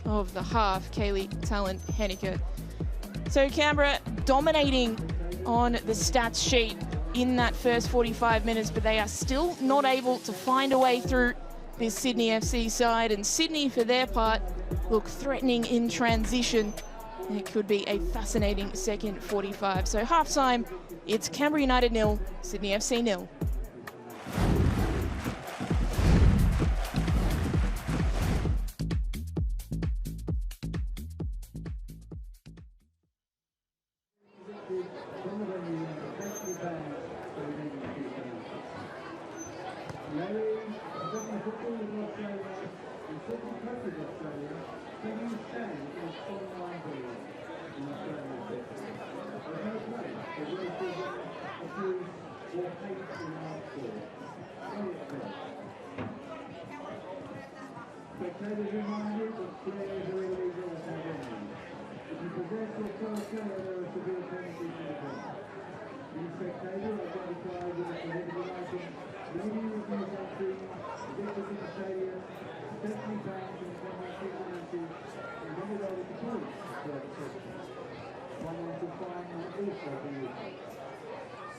of the half, Kaylee Talent-Henniker. So Canberra dominating on the stats sheet in that first 45 minutes, but they are still not able to find a way through this Sydney FC side. And Sydney, for their part, look threatening in transition. It could be a fascinating second 45. So half-time, it's Canberra United 0, Sydney FC 0.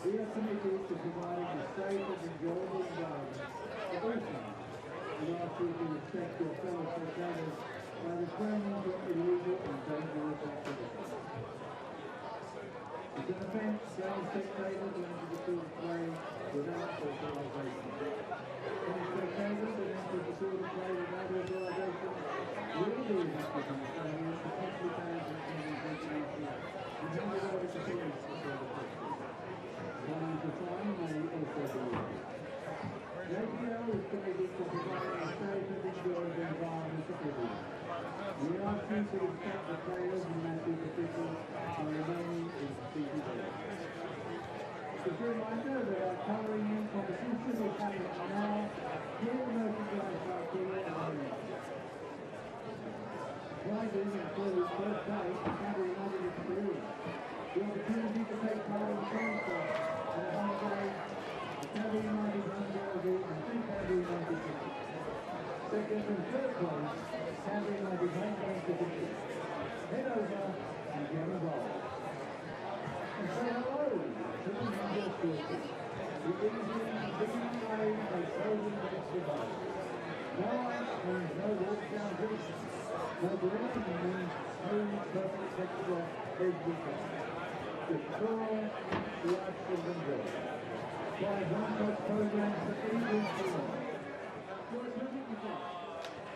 We are committed to providing a safe and enjoyable environment for all fans. We ask you to respect your fellow spectators by refraining from illegal and dangerous activities. It's an offence to allow spectators to enter the field of play without authorisation. Any spectators that enter the field of play without authorisation will be arrested in the stadium, potentially banned from attending international and handed over to police for further questioning. One to fine may also be used. The APL is committed to providing a safe and enjoyable environment for everyone. We ask you to respect the players and matches officials by remaining in seated areas. Just a reminder that our colouring in competition is happening now here at the Merchandise Park here at the moment. Prizes include first place for Canberra United experience. The opportunity to take part in Canberra and a home game. Canberra United home girls and 2 Canberra United tickets. Second and third place, Canberra United home game tickets. Head over and get involved. And say hello to the Ninja Circus. The easy and busy train they seldom get survive. No ice means no walk down Gibson. No green means smooth, perfect texture every time. With joy, life is enjoyed. By one-touch programs for easy and freedom. For a perfect result,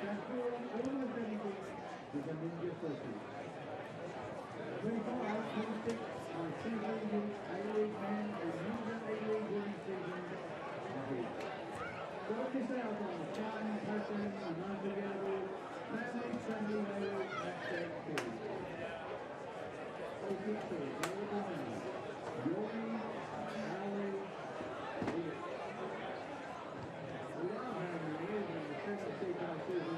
transform all the benefits with the Ninja Circus. 25, 26 on season A-League men and Ninja A-League winning season. Work this out on the fun, passion, and unforgettable, family-friendly A-League hashtag series. Focus to the goal of the man. Your league, our league, we are having a year when the second season season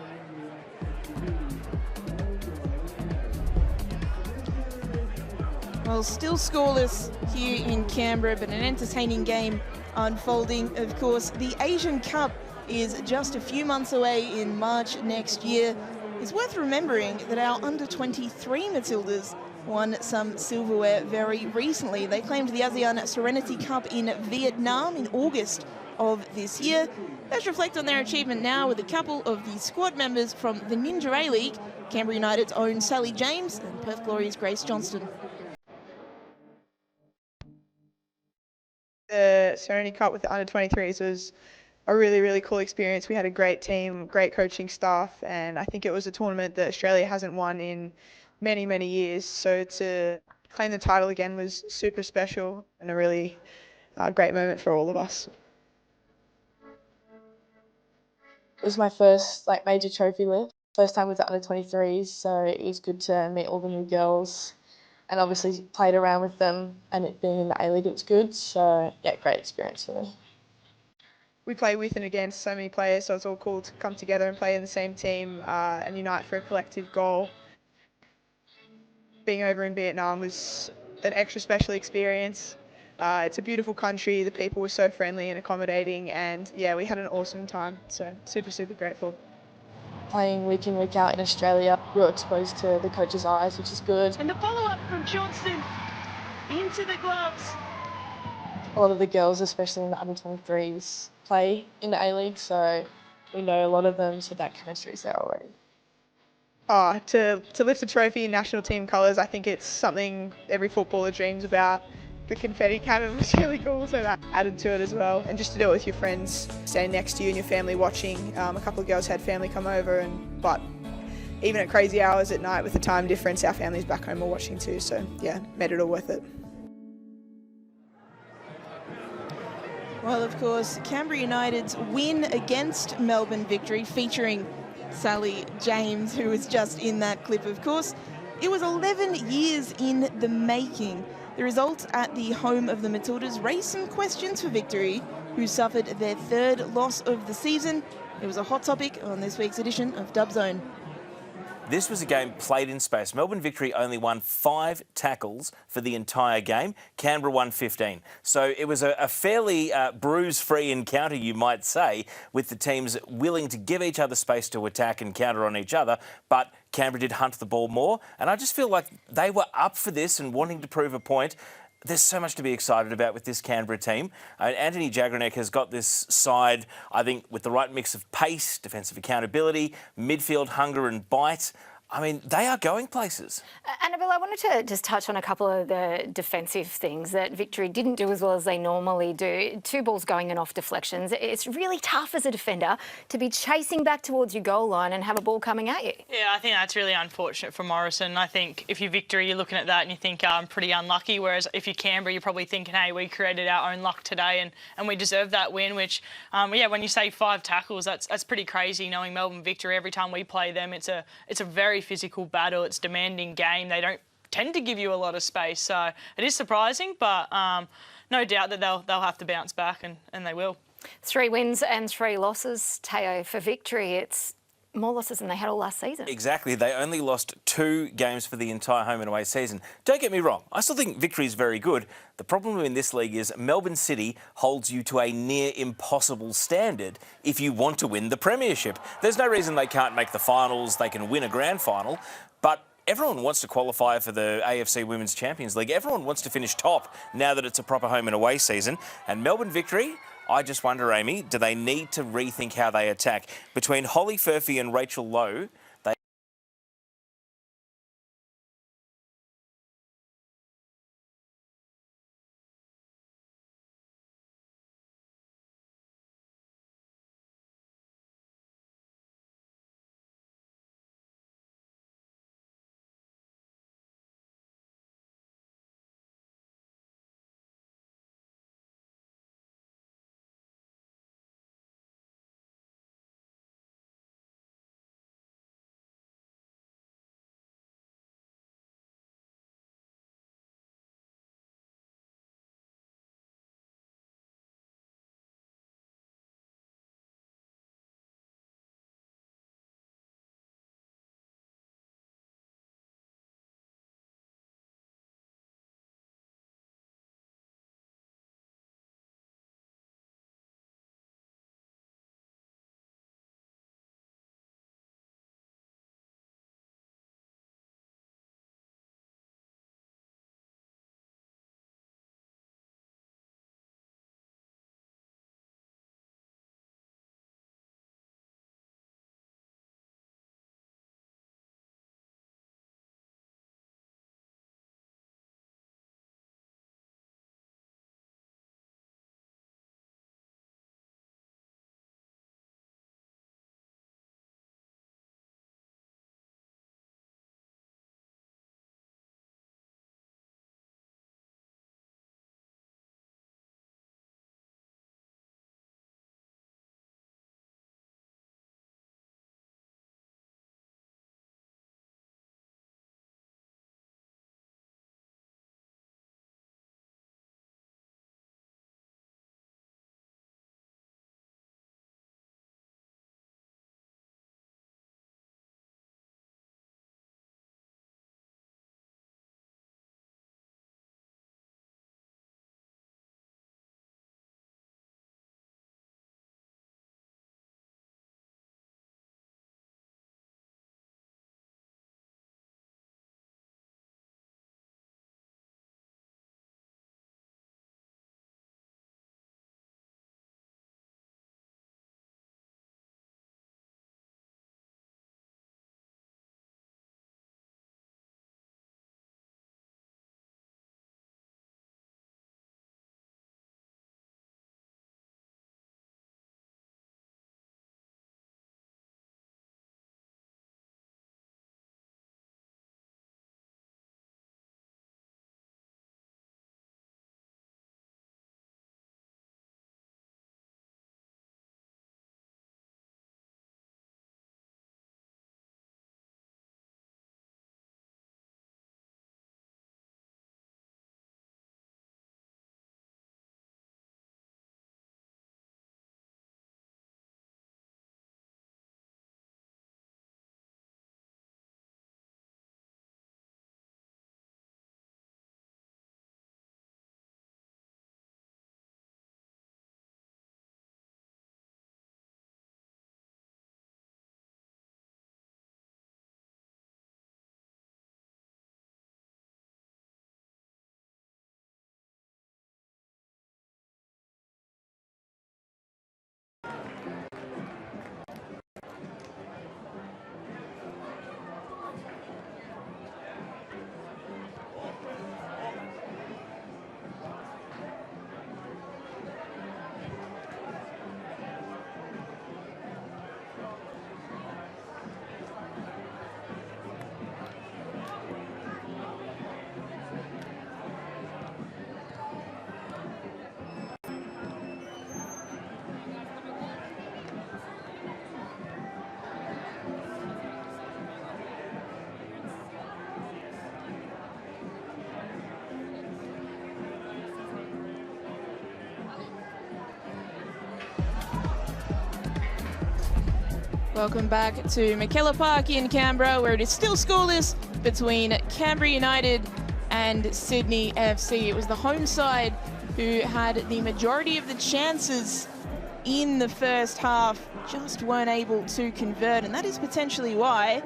Well, still scoreless here in Canberra, but an entertaining game unfolding. Of course, the Asian Cup is just a few months away in March next year. It's worth remembering that our under-23 Matildas won some silverware very recently. They claimed the ASEAN Serenity Cup in Vietnam in August of this year. Let's reflect on their achievement now with a couple of the squad members from the Ninja A-League, Canberra United's own Sally James and Perth Glory's Grace Johnston. The Serenity Cup with the under-23s was a really, really cool experience. We had a great team, great coaching staff, and I think it was a tournament that Australia hasn't won in many, many years. So to claim the title again was super special and a really great moment for all of us. It was my first major trophy lift, first time with the under-23s, so it was good to meet all the new girls and obviously played around with them, and it being in the A-League, it was good, so yeah, great experience for me. We play with and against so many players, so it's all cool to come together and play in the same team and unite for a collective goal. Being over in Vietnam was an extra special experience. It's a beautiful country, the people were so friendly and accommodating, and yeah, we had an awesome time, so super, super grateful. Playing week in, week out in Australia, we were exposed to the coach's eyes, which is good. And the follow-up from Johnston into the gloves. A lot of the girls, especially in the under-23s, play in the A-League, so we know a lot of them, so that chemistry is there already. To lift a trophy in national team colours, I think it's something every footballer dreams about. The confetti cannon was really cool, so that added to it as well. And just to do it with your friends, standing next to you and your family watching. A couple of girls had family come over, but even at crazy hours at night with the time difference, our families back home were watching too, so yeah, made it all worth it. Well, of course, Canberra United's win against Melbourne Victory, featuring Sally James, who was just in that clip, of course. It was 11 years in the making. The result at the home of the Matildas raised some questions for Victory, who suffered their third loss of the season. It was a hot topic on this week's edition of Dub Zone. This was a game played in space. Melbourne Victory only won 5 tackles for the entire game. Canberra won 15. So it was a fairly bruise-free encounter, you might say, with the teams willing to give each other space to attack and counter on each other. But Canberra did hunt the ball more. And I just feel like they were up for this and wanting to prove a point. There's so much to be excited about with this Canberra team. Anthony Jagranek has got this side, I think, with the right mix of pace, defensive accountability, midfield hunger and bite. I mean, they are going places. Annabelle, I wanted to just touch on a couple of the defensive things that Victory didn't do as well as they normally do. 2 balls going in off deflections. It's really tough as a defender to be chasing back towards your goal line and have a ball coming at you. Yeah, I think that's really unfortunate for Morrison. I think if you're Victory, you're looking at that and you think, I'm pretty unlucky, whereas if you're Canberra, you're probably thinking, hey, we created our own luck today and we deserve that win, which, yeah, when you say 5 tackles, that's pretty crazy, knowing Melbourne Victory, every time we play them, it's a very physical battle. It's a demanding game. They don't tend to give you a lot of space, so it is surprising, but no doubt that they'll have to bounce back, and they will. 3 wins and 3 losses, Teo, for Victory. It's more losses than they had all last season. Exactly. They only lost 2 games for the entire home and away season. Don't get me wrong. I still think victory is very good. The problem in this league is Melbourne City holds you to a near impossible standard if you want to win the premiership. There's no reason they can't make the finals. They can win a grand final. But everyone wants to qualify for the AFC Women's Champions League. Everyone wants to finish top now that it's a proper home and away season. And Melbourne Victory, I just wonder, Amy, do they need to rethink how they attack? Between Holly Furphy and Rachel Lowe, Welcome back to McKellar Park in Canberra, where it is still scoreless between Canberra United and Sydney FC. It was the home side who had the majority of the chances in the first half, just weren't able to convert, and that is potentially why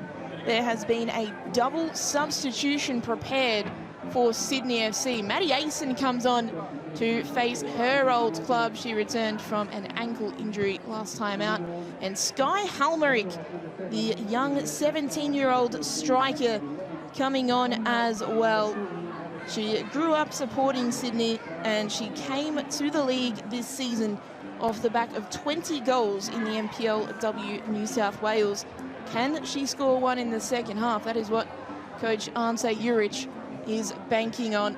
there has been a double substitution prepared for Sydney FC. Maddie Asen comes on to face her old club. She returned from an ankle injury last time out. And Sky Halmerick, the young 17-year-old striker, coming on as well. She grew up supporting Sydney, and she came to the league this season off the back of 20 goals in the NPLW New South Wales. Can she score one in the second half? That is what Coach Ante Juric is banking on.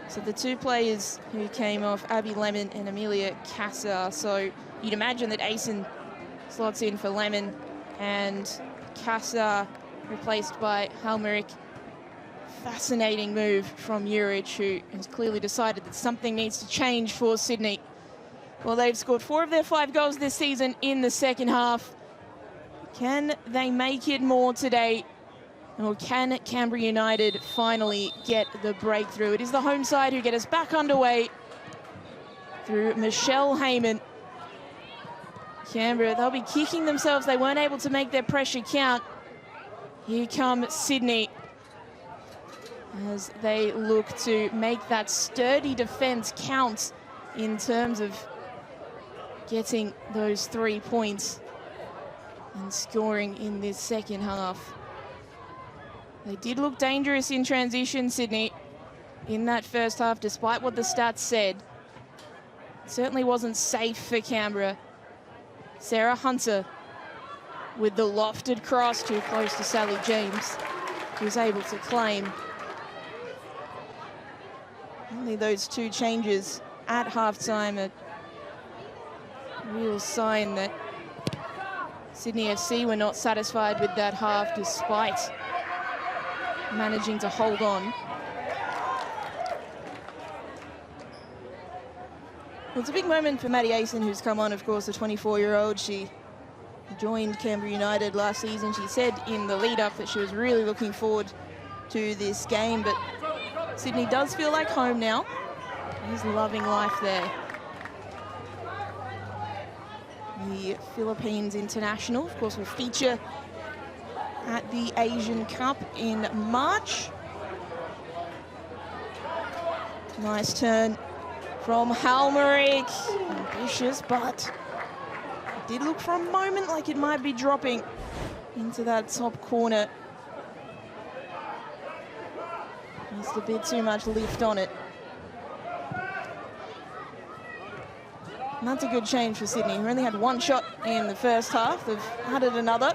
So the two players who came off, Abby Lemon and Amelia Cassar. So you'd imagine that Asen slots in for Lemon and Cassar replaced by Halmerick. Fascinating move from Juric, who has clearly decided that something needs to change for Sydney. Well, they've scored 4 of their 5 goals this season in the second half. Can they make it more today? Or can Canberra United finally get the breakthrough? It is the home side who get us back underway through Michelle Heyman. Canberra, they'll be kicking themselves. They weren't able to make their pressure count. Here come Sydney as they look to make that sturdy defence count in terms of getting those 3 points and scoring in this second half. They did look dangerous in transition, Sydney, in that first half, despite what the stats said. It certainly wasn't safe for Canberra. Sarah Hunter with the lofted cross too close to Sally James. She was able to claim. Only those 2 changes at halftime, a real sign that Sydney FC were not satisfied with that half, despite managing to hold on. Well, it's a big moment for Maddie Asen, who's come on, of course, a 24-year-old. She joined Canberra United last season. She said in the lead-up that she was really looking forward to this game, but Sydney does feel like home now. She's loving life there. The Philippines international, of course, will feature at the Asian Cup in March. Nice turn from Halmerick. Ambitious, but it did look for a moment like it might be dropping into that top corner. Just a bit too much lift on it. And that's a good change for Sydney, who only had 1 shot in the first half. They've added another.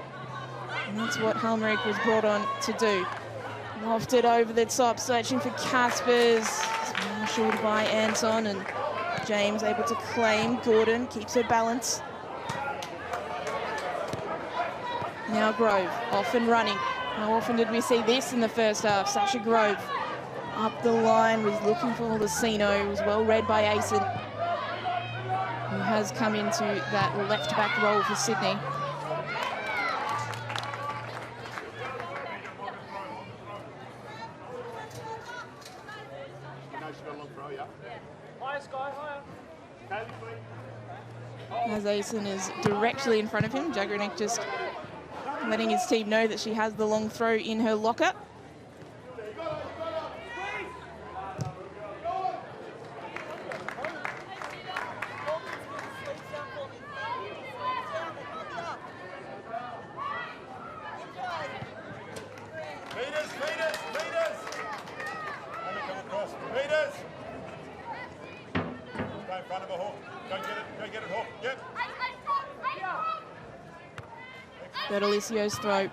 And that's what Halmerick was brought on to do. Lofted over the top, searching for Caspers. Marshalled by Anton, and James able to claim. Gordon keeps her balance. Now Grove, off and running. How often did we see this in the first half? Sasha Grove up the line, was looking for Lucino. Was well read by Asen, who has come into that left-back role for Sydney. As Asen is directly in front of him, Jaggernick just letting his team know that she has the long throw in her locker. Bertolicio's throw.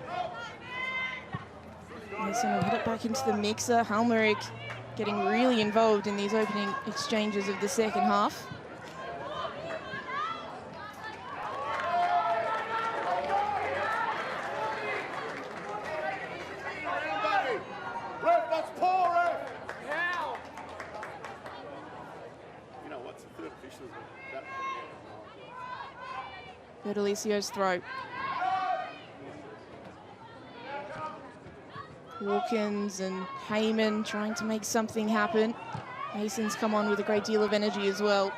Asen will hit it back into the mixer. Halmerick getting really involved in these opening exchanges of the second half. Bertolicio's throw. Hawkins and Heyman trying to make something happen. Mason's come on with a great deal of energy as well.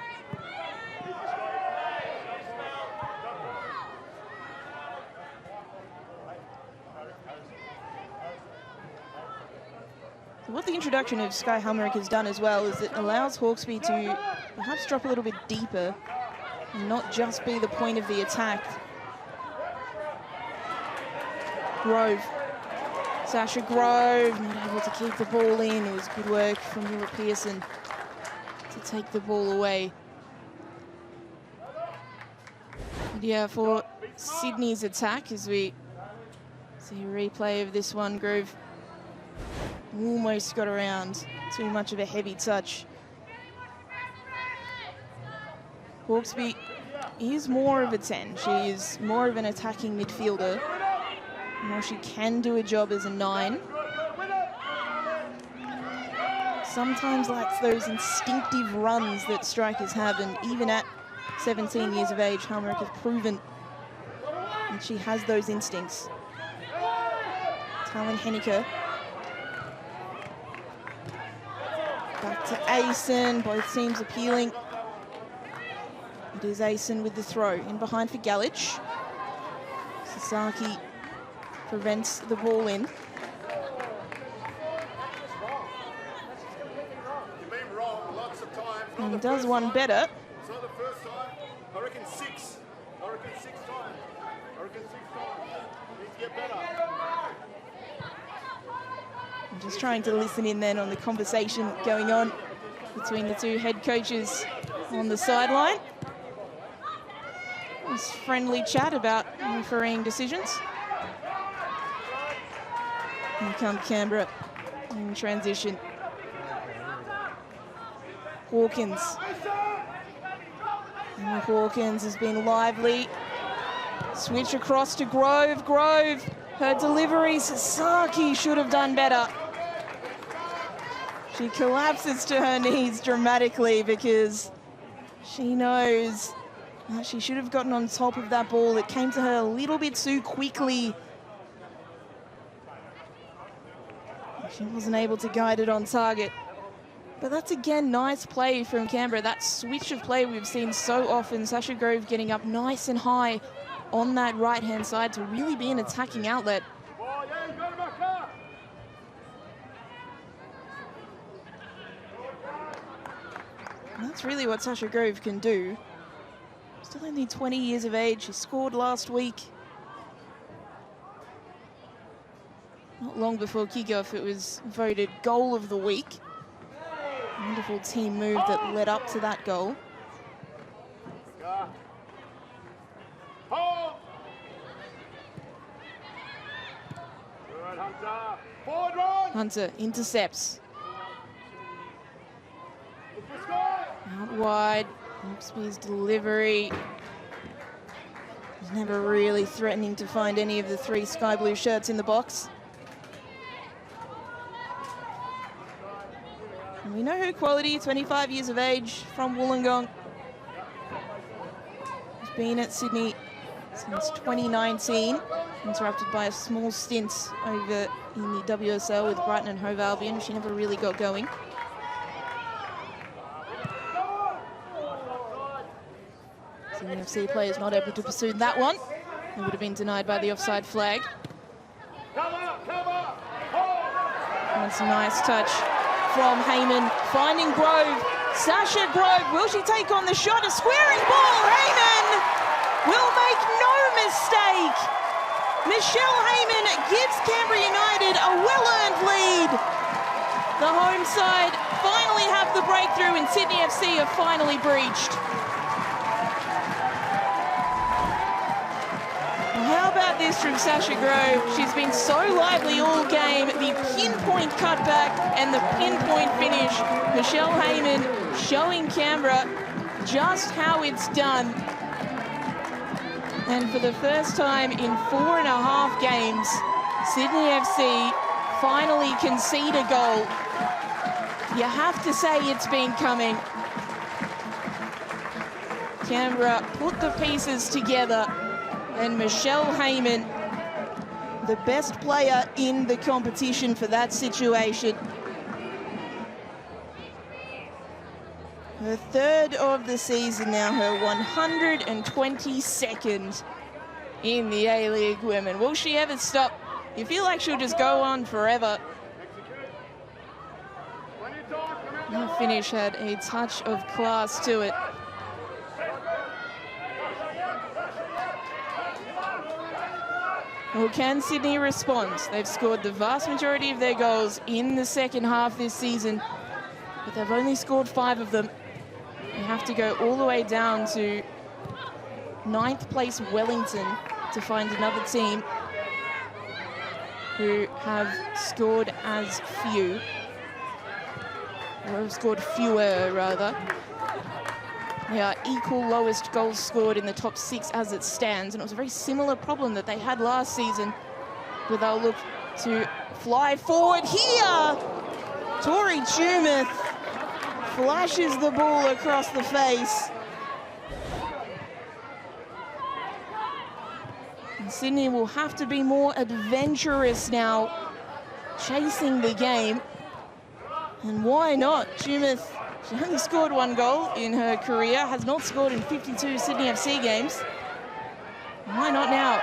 So what the introduction of Sky Helmerick has done as well is it allows Hawkesby to perhaps drop a little bit deeper and not just be the point of the attack. Grove. Sasha Grove not able to keep the ball in. It was good work from Willa Pearson to take the ball away. And yeah, for Sydney's attack, as we see a replay of this one, Grove almost got around. Too much of a heavy touch. Hawkesby is more of a 10. She is more of an attacking midfielder. While she can do a job as a 9, sometimes lacks those instinctive runs that strikers have, and even at 17 years of age, Helmerick has proven that she has those instincts. Talon Henniker. Back to Asen, both teams appealing. It is Asen with the throw, in behind for Galich. Sasaki prevents the ball in. You've been wrong lots of times. And does one better. It's not the first time. I reckon 6. I reckon 6 times. I reckon 6 times. Needs to get better. I'm just trying to listen in then on the conversation going on between the two head coaches on the sideline. This friendly chat about refereeing decisions. Here come Canberra in transition. Hawkins. And Hawkins has been lively. Switch across to Grove. Grove, her delivery, Sasaki should have done better. She collapses to her knees dramatically because she knows that she should have gotten on top of that ball. It came to her a little bit too quickly. She wasn't able to guide it on target. But that's, again, nice play from Canberra. That switch of play we've seen so often. Sasha Grove getting up nice and high on that right-hand side to really be an attacking outlet. And that's really what Sasha Grove can do. Still only 20 years of age. She scored last week. Not long before kickoff, it was voted goal of the week. Wonderful team move that led up to that goal. Hunter intercepts. Out wide. Hawkesby's delivery. He's never really threatening to find any of the 3 sky blue shirts in the box. And we know her quality, 25 years of age, from Wollongong. She's been at Sydney since 2019, interrupted by a small stint over in the WSL with Brighton and Hove Albion. She never really got going. Sydney FC players not able to pursue that one. It would have been denied by the offside flag. That's a nice touch from Heyman, finding Grove. Sasha Grove, will she take on the shot? A squaring ball, Heyman will make no mistake. Michelle Heyman gives Canberra United a well-earned lead. The home side finally have the breakthrough and Sydney FC are finally breached. How about this from Sasha Grove? She's been so lively all game. The pinpoint cutback and the pinpoint finish. Michelle Heyman showing Canberra just how it's done. And for the first time in 4.5 games, Sydney FC finally concede a goal. You have to say it's been coming. Canberra put the pieces together, and Michelle Heyman, the best player in the competition for that situation. Her third of the season now, her 122nd in the A-League Women. Will she ever stop? You feel like she'll just go on forever. Her finish had a touch of class to it. Well, can Sydney respond? They've scored the vast majority of their goals in the second half this season, but they've only scored 5 of them. They have to go all the way down to 9th place Wellington to find another team who have scored as few, or have scored fewer rather. They are equal lowest goals scored in the top 6 as it stands, and it was a very similar problem that they had last season, but they'll look to fly forward here. Tori Tumeth flashes the ball across the face. And Sydney will have to be more adventurous now, chasing the game. And why not? Tumeth, she only scored 1 goal in her career, has not scored in 52 Sydney FC games. Why not now?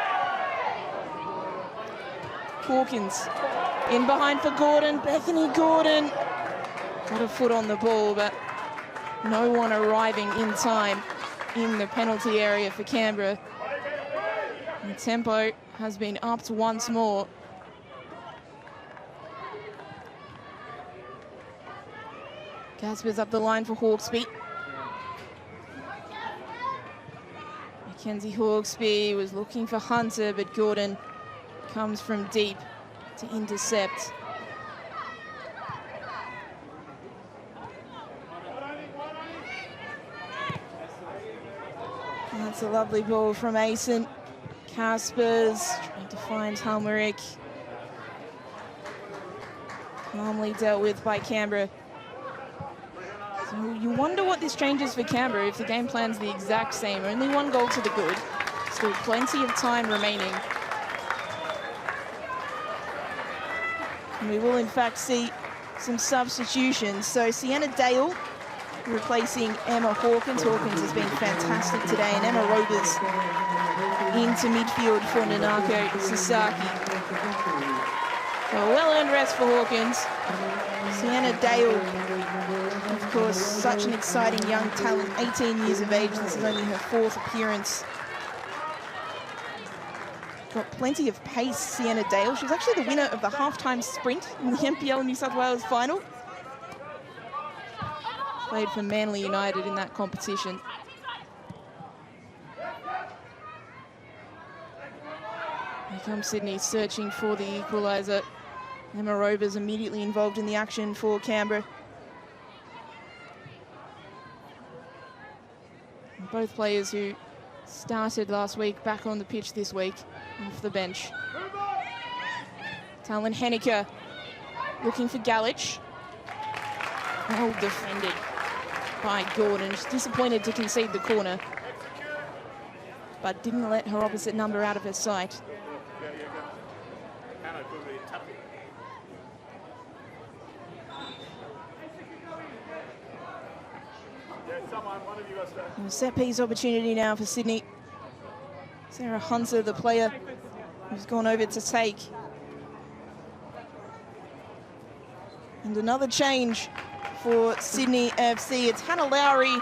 Hawkins in behind for Gordon. Bethany Gordon got a foot on the ball, but no one arriving in time in the penalty area for Canberra. The tempo has been upped once more. Gasper's up the line for Hawkesby. Mackenzie Hawkesby was looking for Hunter, but Gordon comes from deep to intercept. That's a lovely ball from Asen. Caspers trying to find Halmerick. Calmly dealt with by Canberra. So you wonder what this changes for Canberra if the game plan's the exact same. Only 1 goal to the good. Still plenty of time remaining. And we will in fact see some substitutions. So Sienna Dale replacing Emma Hawkins. Hawkins has been fantastic today, and Emma Rovers into midfield for Nanako Sasaki. So a well-earned rest for Hawkins. Sienna Dale, of course, such an exciting young talent, 18 years of age. This is only her 4th appearance. Got plenty of pace, Sienna Dale. She was actually the winner of the halftime sprint in the NPL New South Wales final. Played for Manly United in that competition. Here comes Sydney searching for the equaliser. Emma Rovers immediately involved in the action for Canberra. And both players who started last week back on the pitch this week off the bench. Talon Henniker looking for Galich. Well defended by Gordon. She's disappointed to concede the corner, but didn't let her opposite number out of her sight. A set piece opportunity now for Sydney. Sarah Hunter, the player who's gone over to take. And another change for Sydney FC. It's Hannah Lowry,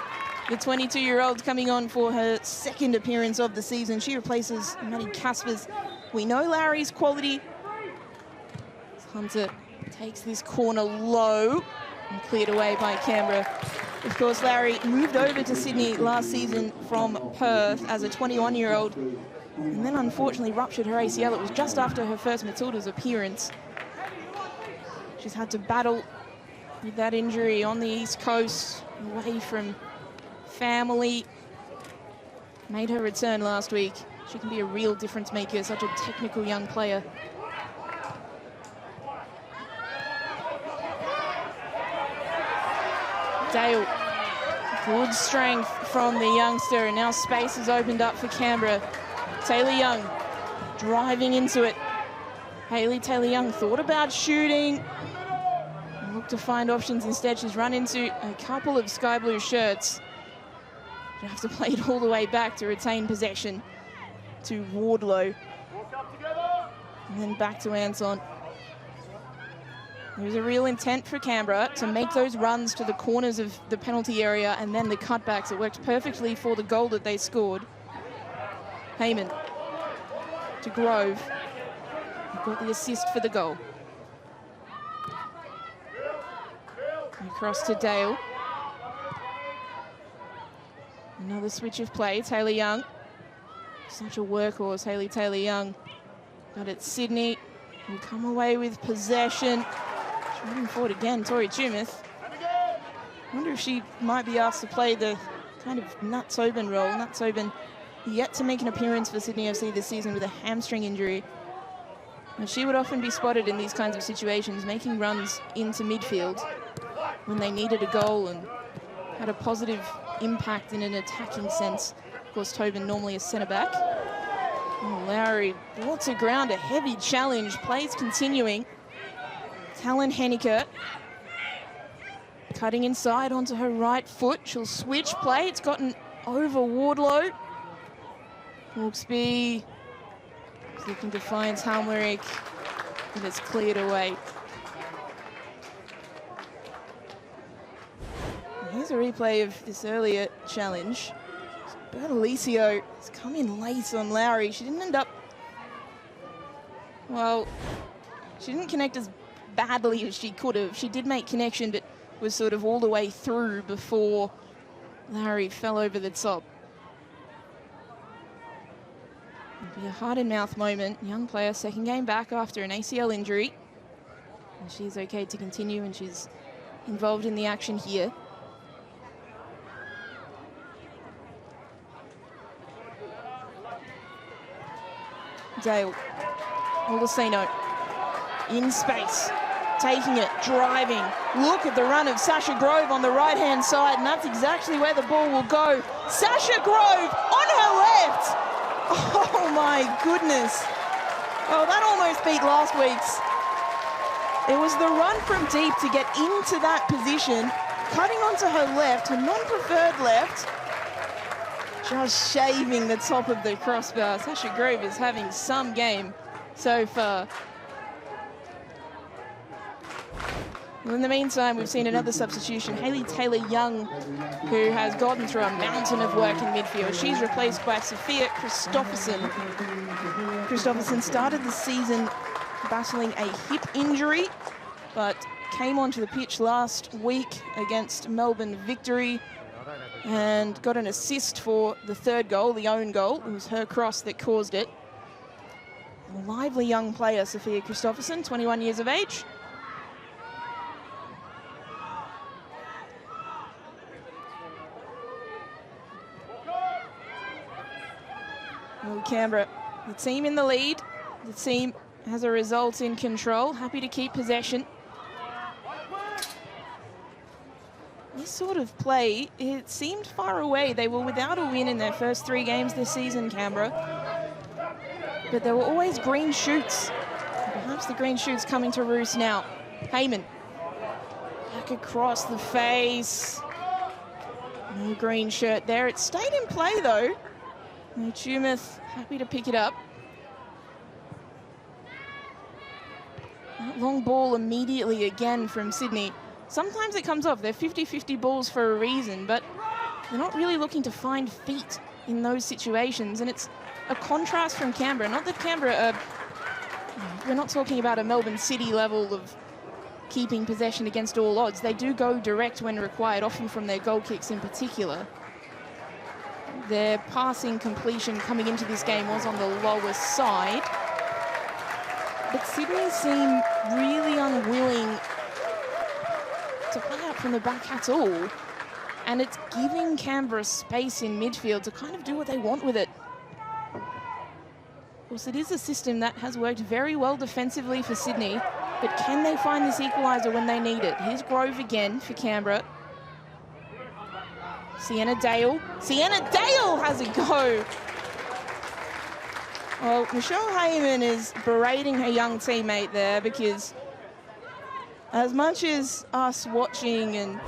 the 22-year-old, coming on for her 2nd appearance of the season. She replaces Maddie Caspers. We know Lowry's quality. Hunter takes this corner low and cleared away by Canberra. Of course, Lowry moved over to Sydney last season from Perth as a 21-year-old, and then unfortunately ruptured her ACL. It was just after her first Matildas appearance. She's had to battle with that injury on the East Coast, away from family. Made her return last week. She can be a real difference maker, such a technical young player. Dale Good strength from the youngster, and now space has opened up for Canberra. Taylor Young driving into it. Hayley Taylor-Young thought about shooting, looked to find options. Instead, she's run into a couple of sky blue shirts. She'll have to play it all the way back to retain possession to Wardlow. And then back to Anson. There's a real intent for Canberra to make those runs to the corners of the penalty area and then the cutbacks. It worked perfectly for the goal that they scored. Heyman to Grove. Got the assist for the goal. Across to Dale. Another switch of play. Taylor Young. Such a workhorse, Hayley Taylor-Young. But it's Sydney who come away with possession. She's moving forward again, Tori Tumith. I wonder if she might be asked to play the kind of Nuts Oben role. Nuts Oben yet to make an appearance for Sydney FC this season with a hamstring injury. And she would often be spotted in these kinds of situations, making runs into midfield when they needed a goal and had a positive impact in an attacking sense. Of course, Tobin normally a centre-back. Oh, Lowry, lots of ground, a heavy challenge. Plays continuing. Talon Henniker cutting inside onto her right foot. She'll switch play. It's gotten over Wardlow. Hawkesby looking to find Halmerick, and it's cleared away. Here's a replay of this earlier challenge. Bertolicio has come in late on Lowry. She didn't end up, well, she didn't connect as badly as she could have. She did make connection, but was sort of all the way through before Lowry fell over the top. It'll be a heart-and-mouth moment. Young player, second game back after an ACL injury. And she's okay to continue, and she's involved in the action here. Dale, Olasino, in space, taking it, driving. Look at the run of Sasha Grove on the right-hand side, and that's exactly where the ball will go. Sasha Grove on her left. Oh my goodness. Oh, that almost beat last week's. It was the run from deep to get into that position, cutting onto her left, her non-preferred left, just shaving the top of the crossbar. Sasha Grove is having some game so far. Well, in the meantime, we've seen another substitution, Hayley Taylor-Young, who has gotten through a mountain of work in midfield. She's replaced by Sophia Christopherson. Christopherson started the season battling a hip injury, but came onto the pitch last week against Melbourne Victory and got an assist for the third goal, the own goal. It was her cross that caused it. A lively young player, Sophia Christopherson, 21 years of age. Well, Canberra, the team in the lead. The team has a result in control, happy to keep possession. This sort of play, it seemed far away. They were without a win in their first 3 games this season, Canberra. But there were always green shoots. Perhaps the green shoots coming to roost now. Heyman, back across the face. No green shirt there. It stayed in play though. Tumith happy to pick it up. That long ball immediately again from Sydney. Sometimes it comes off. They're 50-50 balls for a reason, but they're not really looking to find feet in those situations. And it's a contrast from Canberra. Not that Canberra we're not talking about a Melbourne City level of keeping possession against all odds. They do go direct when required, often from their goal kicks in particular. Their passing completion coming into this game was on the lower side. But Sydney seem really unwilling to play out from the back at all. And it's giving Canberra space in midfield to kind of do what they want with it. Of course, it is a system that has worked very well defensively for Sydney, but can they find this equaliser when they need it? Here's Grove again for Canberra. Sienna Dale. Sienna Dale has a go. Well, Michelle Heyman is berating her young teammate there because as much as us watching and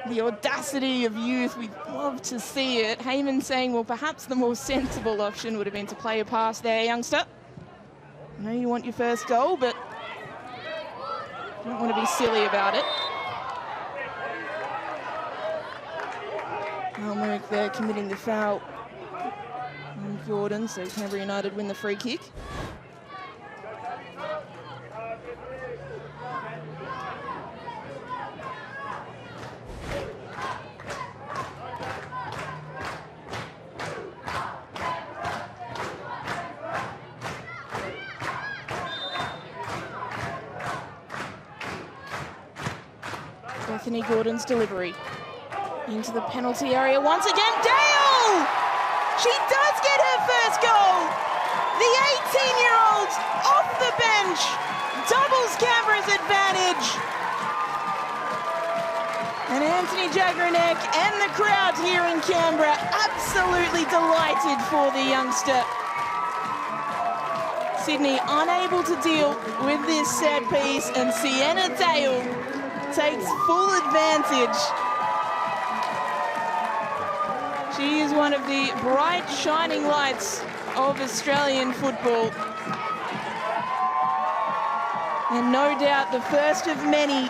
the audacity of youth, we'd love to see it, Heyman saying, well, perhaps the more sensible option would have been to play a pass there, youngster. I know you want your first goal, but you don't want to be silly about it. Almeric there committing the foul on Gordon, so Canberra United win the free kick. Bethany Gordon's delivery into the penalty area once again. Dale! She does get her first goal. The 18-year-old off the bench doubles Canberra's advantage. And Anthony Jagranek and the crowd here in Canberra absolutely delighted for the youngster. Sydney unable to deal with this set piece, and Sienna Dale takes full advantage. She is one of the bright, shining lights of Australian football. And no doubt the first of many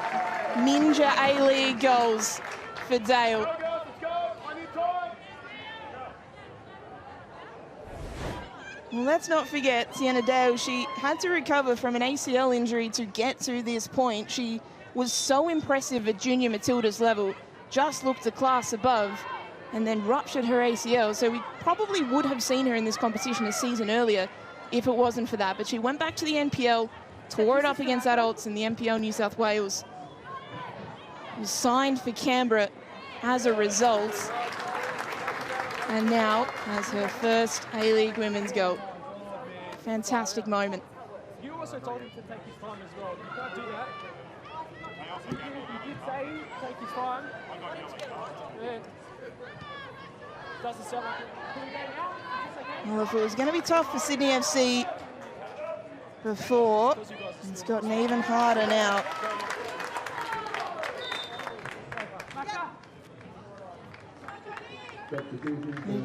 Ninja A-League goals for Dale. Well, let's not forget Sienna Dale. She had to recover from an ACL injury to get to this point. She was so impressive at junior Matildas level, just looked a class above, and then ruptured her ACL. So we probably would have seen her in this competition a season earlier if it wasn't for that. But she went back to the NPL, tore it up against adults in the NPL New South Wales. Was signed for Canberra as a result, and now has her first A-League women's goal. Fantastic moment. You also told him to take his time as well. You can't do that. You did say take his time. Yeah. Doesn't sound like it. Can we go now? Well, if it was going to be tough for Sydney FC before, it's gotten even harder now.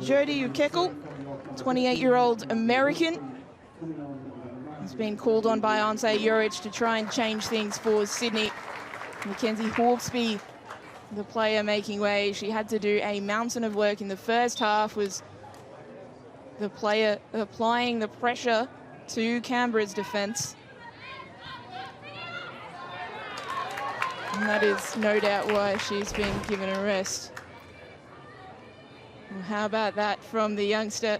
Jodie Ukekul, 28-year-old American, has been called on by Ante Juric to try and change things for Sydney. Mackenzie Hawkesby, the player making way. She had to do a mountain of work in the first half, was the player applying the pressure to Canberra's defence. And that is no doubt why she's been given a rest. Well, how about that from the youngster?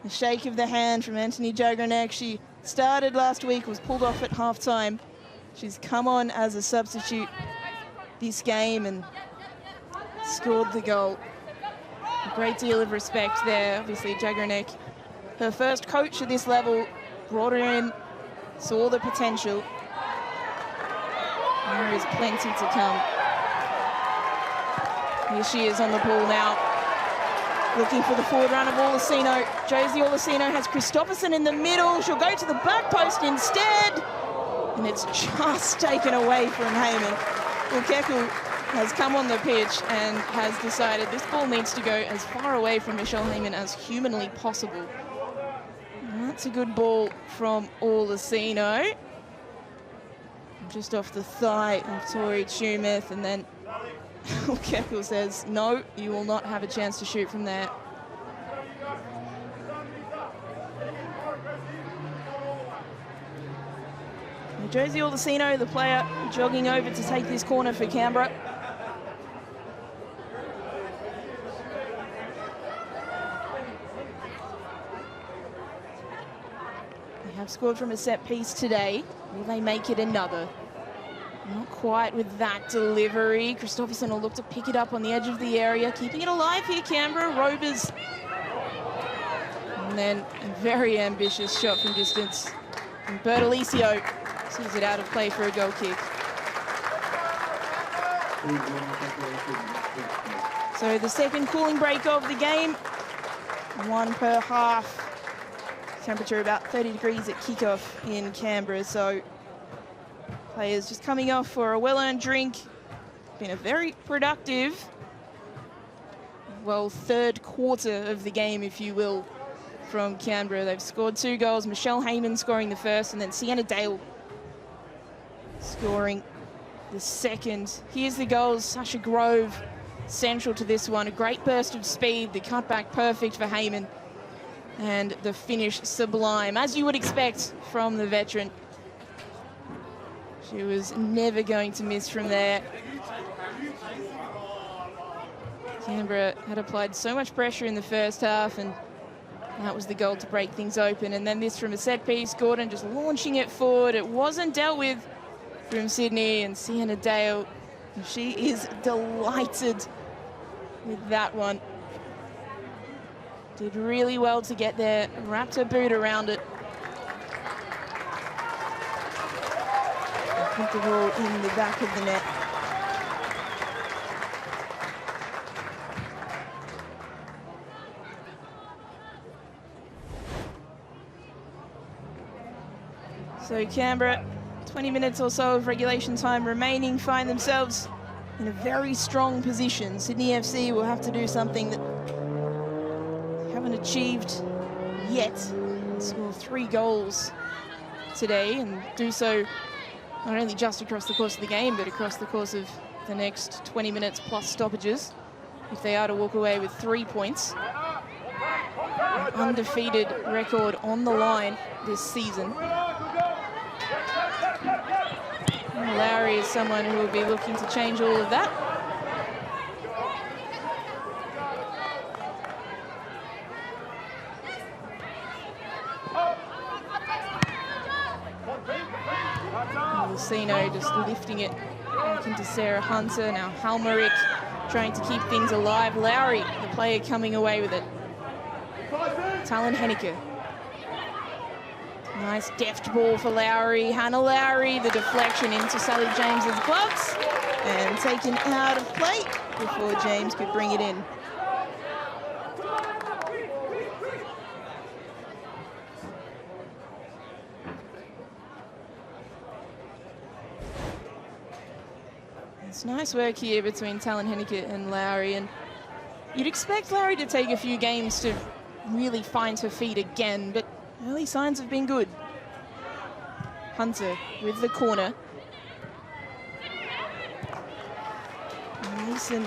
A shake of the hand from Anthony Jagranek. She started last week, was pulled off at halftime. She's come on as a substitute this game and scored the goal. A great deal of respect there. Obviously, Jagranek, her first coach at this level, brought her in, saw the potential. And there is plenty to come. Here she is on the ball now, looking for the forward run of Olasino. Josie Olasino has Christopherson in the middle. She'll go to the back post instead, and it's just taken away from Heyman. Ukekul has come on the pitch and has decided this ball needs to go as far away from Michelle Heyman as humanly possible. And that's a good ball from Olasino. Just off the thigh of Tori Tumeth, and then Ukekul says, no, you will not have a chance to shoot from there. And Josie Olasino, the player, jogging over to take this corner for Canberra. They have scored from a set piece today. Will they make it another? Not quite with that delivery. Christopherson will look to pick it up on the edge of the area, keeping it alive here, Canberra. Rovers. And then a very ambitious shot from distance. And Bertolicio sees it out of play for a goal kick. So the second cooling break of the game, 1 per half. Temperature about 30 degrees at kickoff in Canberra, so players just coming off for a well-earned drink. Been a very productive, well, third quarter of the game, if you will, from Canberra. They've scored 2 goals. Michelle Heyman scoring the first, and then Sienna Dale scoring the second. Here's the goals. Sasha Grove central to this one. A great burst of speed. The cutback perfect for Heyman. And the finish sublime, as you would expect from the veteran. She was never going to miss from there. Canberra had applied so much pressure in the first half, and that was the goal to break things open. And then this from a set piece, Gordon just launching it forward. It wasn't dealt with from Sydney, and Sienna Dale, she is delighted with that one. Did really well to get there, wrapped her boot around it. Put the ball in the back of the net. So Canberra, 20 minutes or so of regulation time remaining, find themselves in a very strong position. Sydney FC will have to do something that haven't achieved yet. Score 3 goals today, and do so not only just across the course of the game, but across the course of the next 20 minutes plus stoppages, if they are to walk away with 3 points. An undefeated record on the line this season. And Lowry is someone who will be looking to change all of that. Lucino just lifting it back into Sarah Hunter. Now Halmerick trying to keep things alive. Lowry, the player, coming away with it. Talon Henneke. Nice deft ball for Lowry. Hannah Lowry, the deflection into Sally James's gloves and taken out of play before James could bring it in. It's nice work here between Talon Henneke and Lowry, and you'd expect Lowry to take a few games to really find her feet again, but early signs have been good. Hunter with the corner. Mason,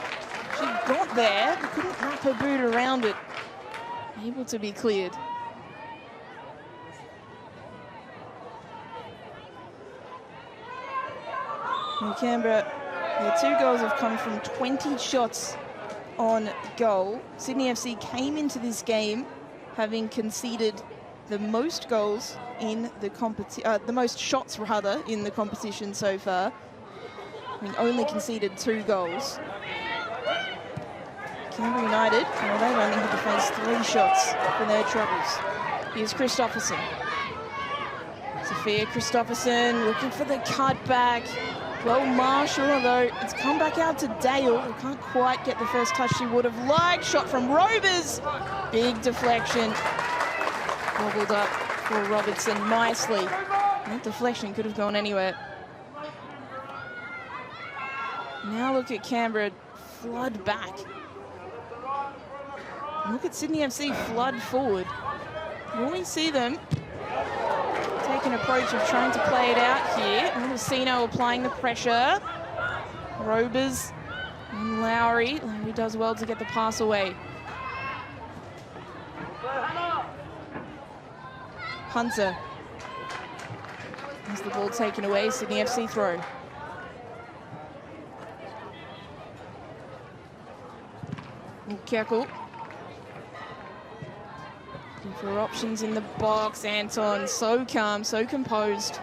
she got there, but couldn't wrap her boot around it. Able to be cleared. And Canberra, their 2 goals have come from 20 shots on goal. Sydney FC came into this game having conceded the most goals in the the most shots rather in the competition so far. Having only conceded 2 goals. Canberra United, well, they've only had to face 3 shots for their troubles. Here's Christopherson. Sophia Christopherson looking for the cutback. Well, Marshall, although it's come back out to Dale, who can't quite get the first touch she would have liked. Shot from Rovers. Big deflection. Wobbled up for Robertson nicely. That deflection could have gone anywhere. Now look at Canberra flood back. Look at Sydney FC flood forward. Will we see them take an approach of trying to play it out here? Lucino applying the pressure. Robers and Lowry. Lowry does well to get the pass away. Hunter. Has the ball taken away, Sydney FC throw. Kerkel. Looking for options in the box. Anton, so calm, so composed.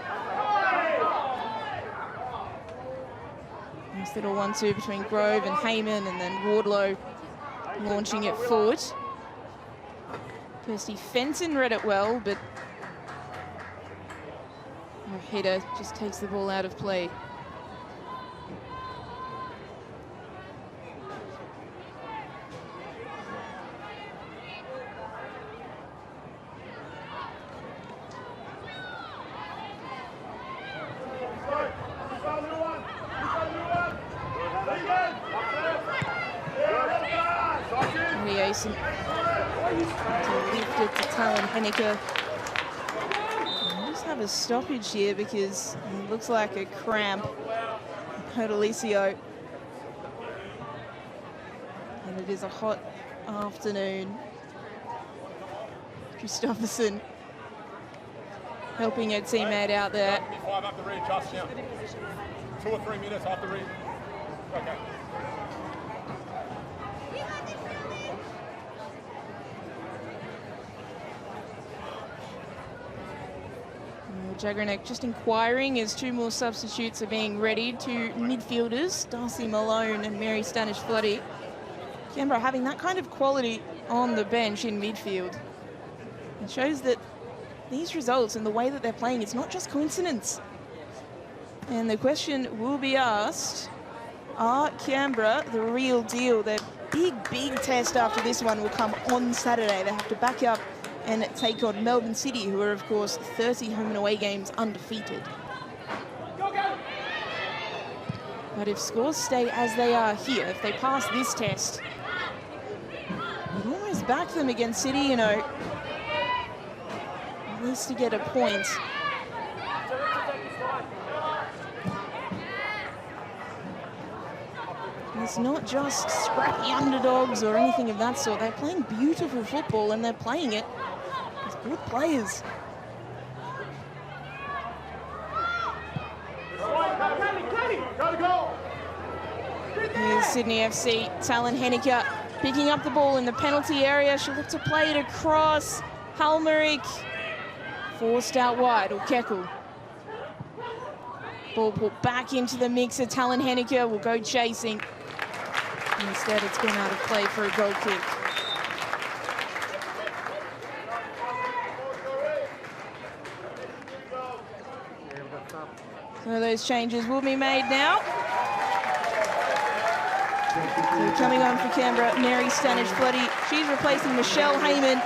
Nice little 1-2 between Grove and Heyman, and then Wardlow launching it forward. Kirsty Fenton read it well, but her header just takes the ball out of play. it to Talon Henniker. We'll just have a stoppage here because it looks like a cramp. Podolicio. And it is a hot afternoon. Christopherson helping her teammate out there. 5 up the read, just now. 2 or 3 minutes after read. Okay. Jagrenek just inquiring as 2 more substitutes are being readied. 2 midfielders, Darcy Malone and Mary Stanish-Floody. Canberra having that kind of quality on the bench in midfield. It shows that these results and the way that they're playing, it's not just coincidence. And the question will be asked, are Canberra the real deal? Their big test after this one will come on Saturday. They have to back up and take on Melbourne City, who are, of course, 30 home and away games undefeated. But if scores stay as they are here, if they pass this test, you'd almost back them against City, you know, at least to get a point. It's not just scrappy underdogs or anything of that sort. They're playing beautiful football and they're playing it as good players. Here's Sydney FC, Talon Henniker picking up the ball in the penalty area. She'll look to play it across. Halmerick forced out wide, or Kekel. Ball put back into the mixer. Talon Henniker will go chasing. Instead, it's gone out of play for a goal kick. So those changes will be made now. So coming on for Canberra, Mary Stanish-Floody. She's replacing Michelle Heyman.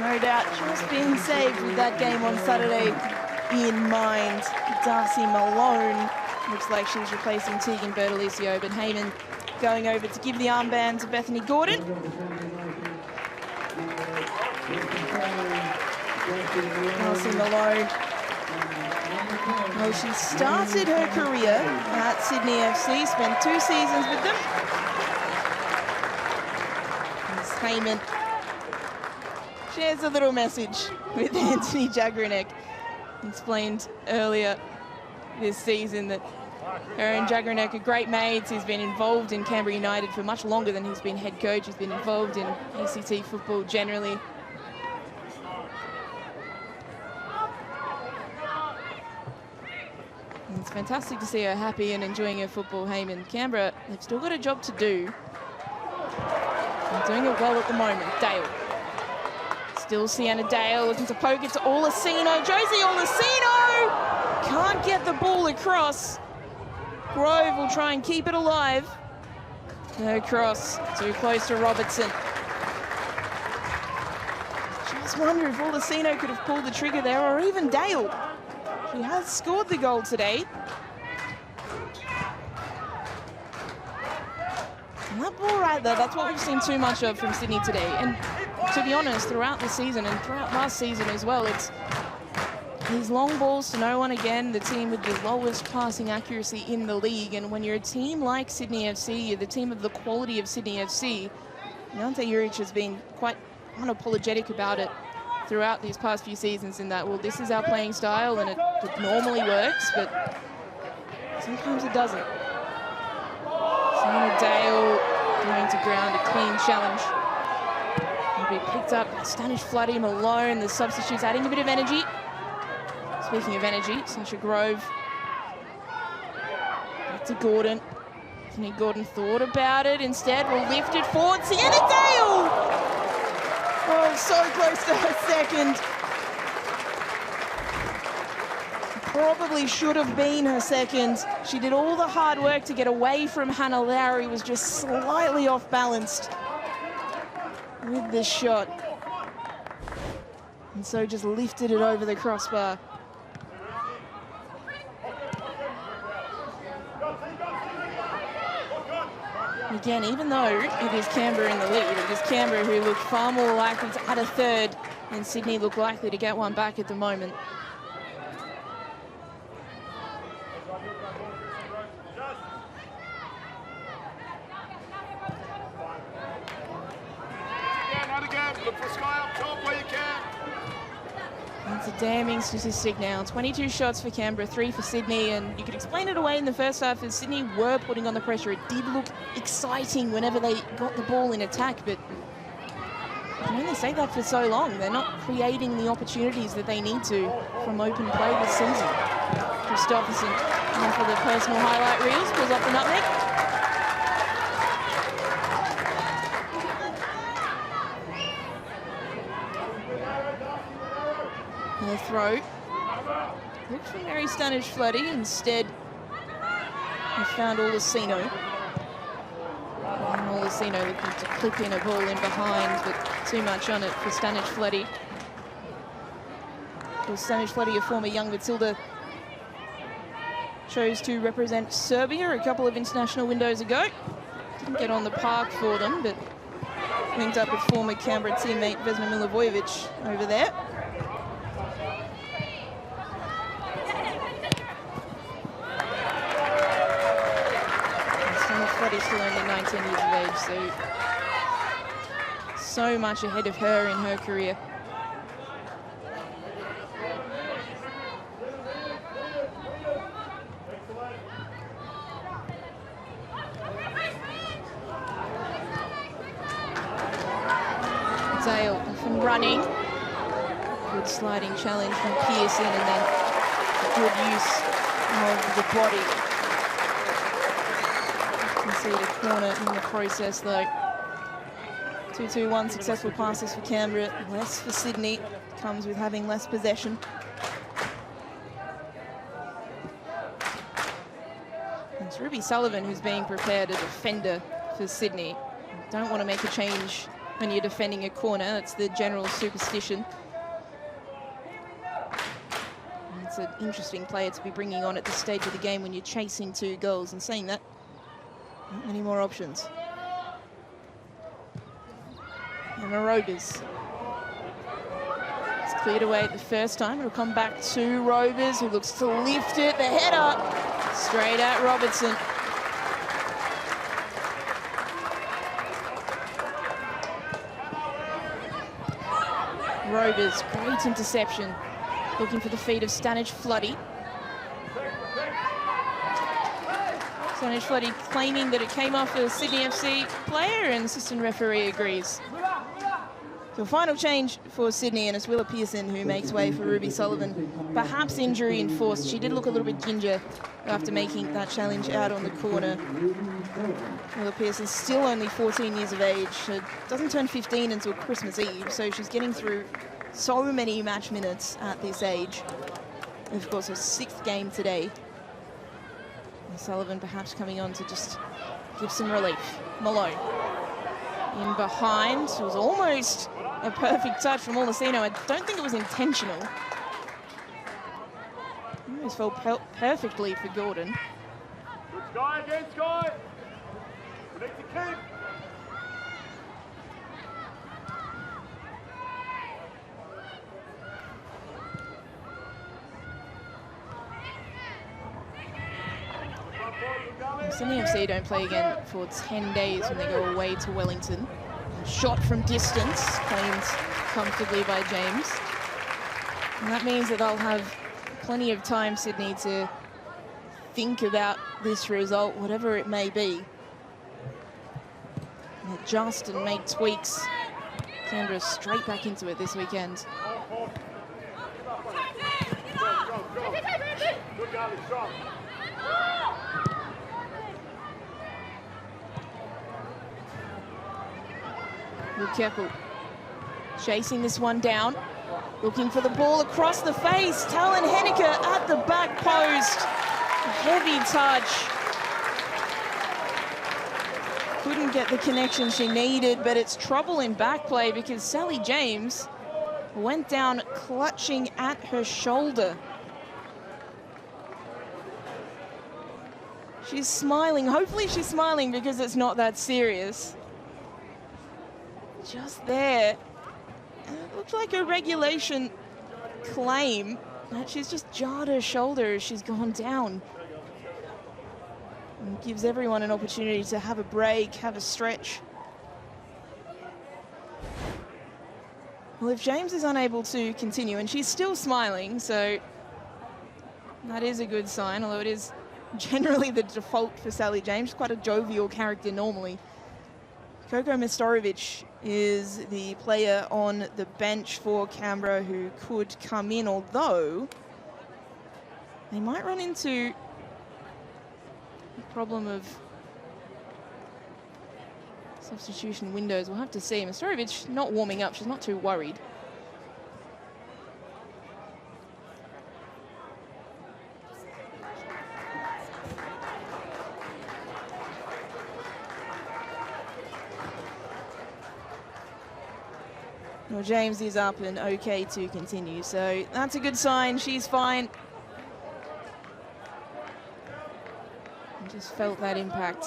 No doubt just being saved with that game on Saturday in mind. Darcy Malone looks like she's replacing Tegan Bertolicio, but Heyman going over to give the armband to Bethany Gordon. Darcy Malone. Well, she started her career at Sydney FC, spent 2 seasons with them. Ms. Heyman shares a little message with Anthony Jagrenek. Explained earlier this season that her and Jagrenek are great mates. He's been involved in Canberra United for much longer than he's been head coach. He's been involved in ACT football generally. And it's fantastic to see her happy and enjoying her football. Heyman, Canberra, they've still got a job to do. They're doing it well at the moment. Dale. Still Sienna Dale looking to poke it to Olasino. Josie Olasino can't get the ball across. Grove will try and keep it alive. No cross, too close to Robertson. Just wonder if Olasino could have pulled the trigger there, or even Dale. She has scored the goal today. And that ball right there, that's what we've seen too much of from Sydney today. And to be honest, throughout the season and throughout last season as well, it's these long balls to no one again, the team with the lowest passing accuracy in the league. And when you're a team like Sydney FC, you're the team of the quality of Sydney FC, Ante Juric has been quite unapologetic about it throughout these past few seasons, in that, well, this is our playing style and it normally works, but sometimes it doesn't. Sienna Dale going to ground, a clean challenge. Will be picked up by Stanish-Floody, Malone, the substitutes adding a bit of energy. Speaking of energy, Sasha Grove. Back to Gordon. Anthony Gordon thought about it, instead will lift it forward. Sienna Dale! Oh, so close to her second. Probably should have been her second. She did all the hard work to get away from Hannah Lowry, was just slightly off balanced with this shot. And so just lifted it over the crossbar. again, even though it is Canberra in the lead, it is Canberra who look far more likely to add a third, and Sydney look likely to get one back at the moment. Look for Sky up top where you can. That's a damning statistic now. 22 shots for Canberra, 3 for Sydney, and you could explain it away in the first half as Sydney were putting on the pressure. It did look exciting whenever they got the ball in attack, but I can only say that for so long. They're not creating the opportunities that they need to from open play this season. Christopherson, off for the personal highlight reels, pulls off the nutmeg. The throw. Looked for Mary Stanish-Floody. Instead, he found Olasino. And Olasino looking to clip in a ball in behind, but too much on it for Stanish-Floody. Stanish-Floody, a former young Matilda, chose to represent Serbia a couple of international windows ago. Didn't get on the park for them, but linked up with former Canberra teammate Vesna Milivojevic over there. Stanish-Floody still only 19 years of age, so much ahead of her in her career. Dale from running. Good sliding challenge from Pearson, and then good use of the body. Concede a corner in the process though. 2-2-1 successful passes for Canberra, less for Sydney. Comes with having less possession. It's Ruby Sullivan who's being prepared as a defender for Sydney. Don't want to make a change when you're defending a corner. That's the general superstition. And it's an interesting player to be bringing on at this stage of the game when you're chasing 2 goals. And saying that, not many more options. And Rovers. It's cleared away at the first time. It'll come back to Rovers, who looks to lift it. The header straight at Robertson. Rovers, great interception. Looking for the feet of Stanish-Floody. Stanish-Floody claiming that it came off a Sydney FC player, and assistant referee agrees. So final change for Sydney, and it's Willa Pearson who makes way for Ruby Sullivan. Perhaps injury enforced. She did look a little bit ginger after making that challenge out on the corner. Willa Pearson's still only 14 years of age. She doesn't turn 15 until Christmas Eve, so she's getting through so many match minutes at this age. And of course, her 6th game today. And Sullivan perhaps coming on to just give some relief. Malone in behind. It was almost a perfect touch from Olasino. I don't think it was intentional. Almost fell perfectly for Gordon. Good Sky again, Sky. Protect the keep. Sydney FC don't play again for 10 days when they go away to Wellington. Shot from distance, claimed comfortably by James. And that means that they'll have plenty of time, Sydney, to think about this result, whatever it may be. And adjust and make tweaks. Canberra straight back into it this weekend. Good goal, strong. Keppel chasing this one down, looking for the ball across the face. Talon Henniker at the back post. A heavy touch. Couldn't get the connection she needed, but it's trouble in back play because Sally James went down clutching at her shoulder. She's smiling. Hopefully she's smiling because it's not that serious. Just there. It looked like a regulation claim. She's just jarred her shoulder as she's gone down. And gives everyone an opportunity to have a break, have a stretch. Well, if James is unable to continue, and she's still smiling, so that is a good sign, although it is generally the default for Sally James, quite a jovial character normally. Coco Mestorovic is the player on the bench for Canberra who could come in, although they might run into the problem of substitution windows. We'll have to see. Mestorovic not warming up. She's not too worried. Well, James is up and okay to continue, so that's a good sign. She's fine. I just felt that impact.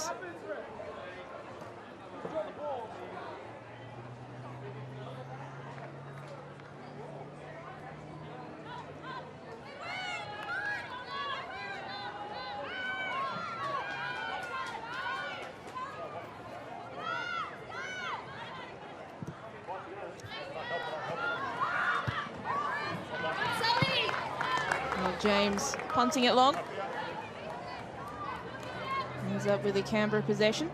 James punting it long. Ends up with a Canberra possession.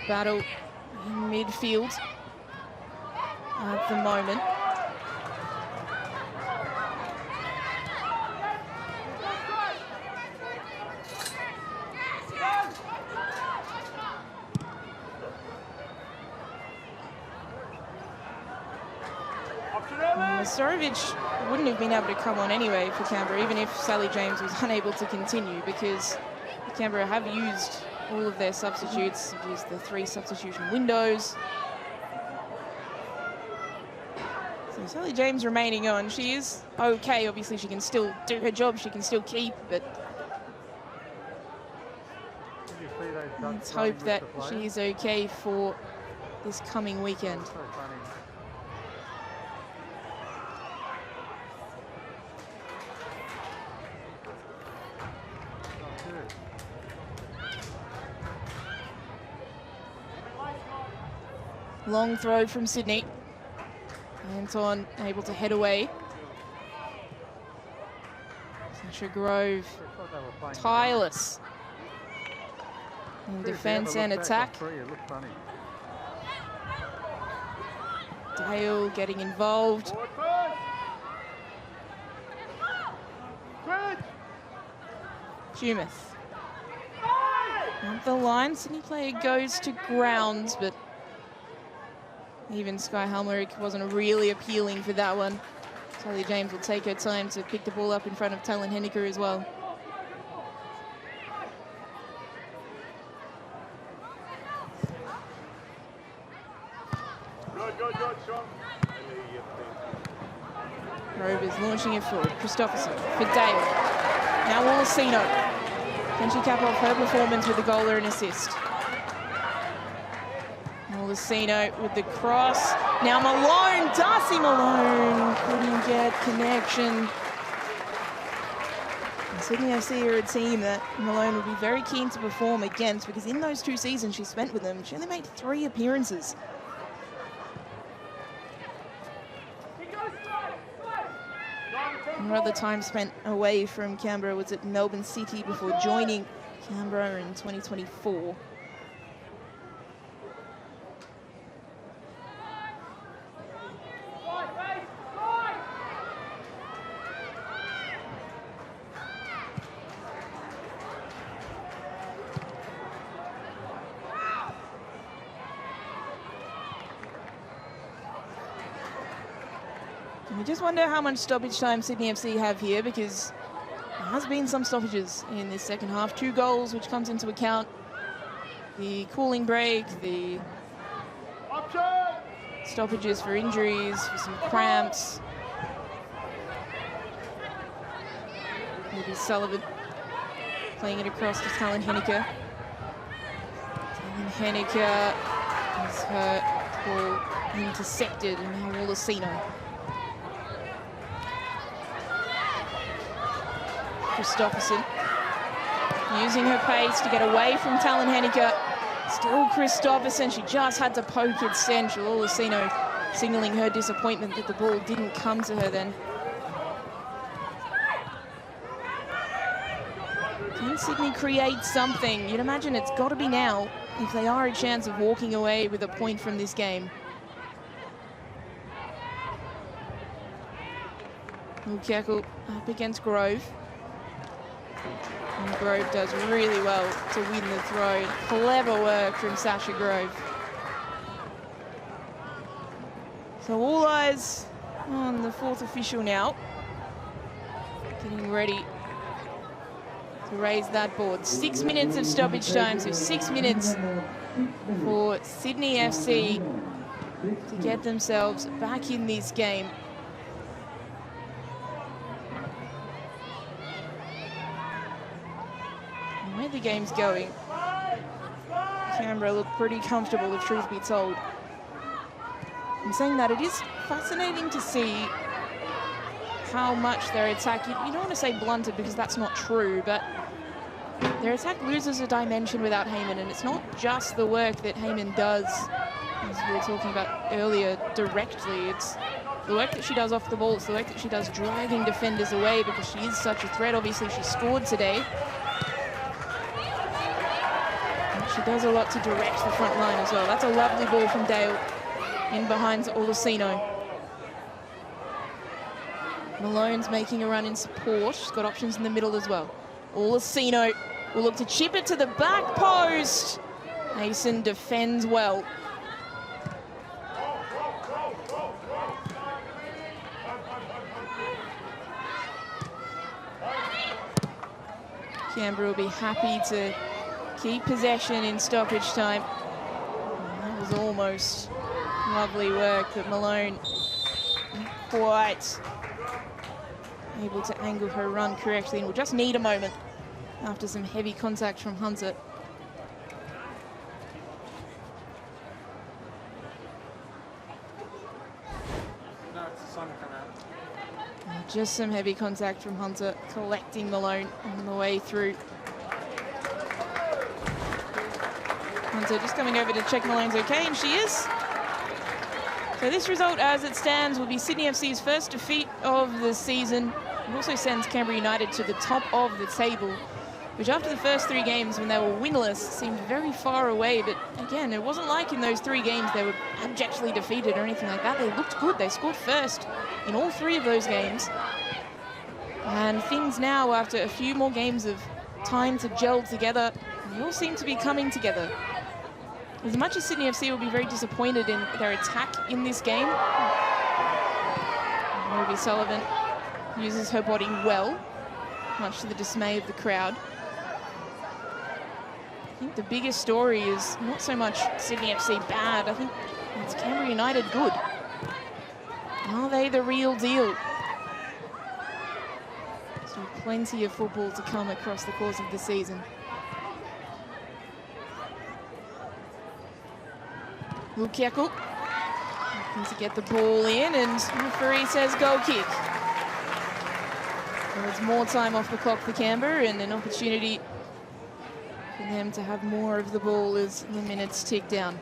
Battle in midfield at the moment. Mestorovic wouldn't have been able to come on anyway for Canberra, even if Sally James was unable to continue, because Canberra have used all of their substitutes, used the 3 substitution windows. So Sally James remaining on. She is okay. Obviously, she can still do her job. She can still keep, but let's hope that she is okay for this coming weekend. Long throw from Sydney. Anton able to head away. Sasha Grove, tireless in defence and attack. Dale getting involved. Jumeth. Up the line, Sydney player goes to ground, but even Sky Helmerick wasn't really appealing for that one. Sally James will take her time to pick the ball up in front of Talon Henniker as well. Rovers launching it forward. Christopherson for Dale. Now Wallasino. Can she cap off her performance with a goal or an assist? Wallasino with the cross. Now Malone, Darcy Malone couldn't get connection. And Sydney FC are a team that Malone would be very keen to perform against, because in those 2 seasons she spent with them, she only made 3 appearances. And her other time spent away from Canberra was at Melbourne City before joining Canberra in 2024. You just wonder how much stoppage time Sydney FC have here, because they has been some stoppages in this second half. 2 goals, which comes into account. The cooling break, the stoppages for injuries, for some cramps. Maybe Sullivan playing it across to Talon Henniker. Talon Henniker has her ball intercepted, and now Wolasino. Christopherson using her pace to get away from Talon Henniker. Still Christopherson, she just had to poke it central. Wolasino signalling her disappointment that the ball didn't come to her then. Can Sydney create something? You'd imagine it's got to be now if they are a chance of walking away with a point from this game. Lukaku up against Grove. And Grove does really well to win the throw. Clever work from Sasha Grove. So all eyes on the 4th official now. Getting ready to raise that board. 6 minutes of stoppage time, so 6 minutes for Sydney FC to get themselves back in this game. And where the game's going, Canberra look pretty comfortable, the truth be told. I'm saying that it is fascinating to see how much their attack, you don't want to say blunted because that's not true, but their attack loses a dimension without Heyman, and it's not just the work that Heyman does, as we were talking about earlier, directly. It's the work that she does off the ball, it's the work that she does dragging defenders away because she is such a threat. Obviously, she scored today. And she does a lot to direct the front line as well. That's a lovely ball from Dale in behind Olasino. Malone's making a run in support. She's got options in the middle as well. Olasino will look to chip it to the back post. Mason defends well. Canberra will be happy to keep possession in stoppage time. And that was almost lovely work, but Malone not quite able to angle her run correctly, and will just need a moment after some heavy contact from Hunter. Just some heavy contact from Hunter, collecting Malone on the way through. Hunter just coming over to check Malone's okay, and she is. So this result, as it stands, will be Sydney FC's first defeat of the season. It also sends Canberra United to the top of the table, which after the first 3 games when they were winless seemed very far away. But again, it wasn't like in those 3 games they were abjectly defeated or anything like that. They looked good. They scored first in all 3 of those games. And things now, after a few more games of time to gel together, they all seem to be coming together. As much as Sydney FC will be very disappointed in their attack in this game, Ruby Sullivan uses her body well, much to the dismay of the crowd. I think the biggest story is not so much Sydney FC bad, I think it's Canberra United good. Are they the real deal? So plenty of football to come across the course of the season. Lukaku looking to get the ball in, and the referee says goal kick. There's more time off the clock for Canberra and an opportunity for them to have more of the ball as the minutes tick down.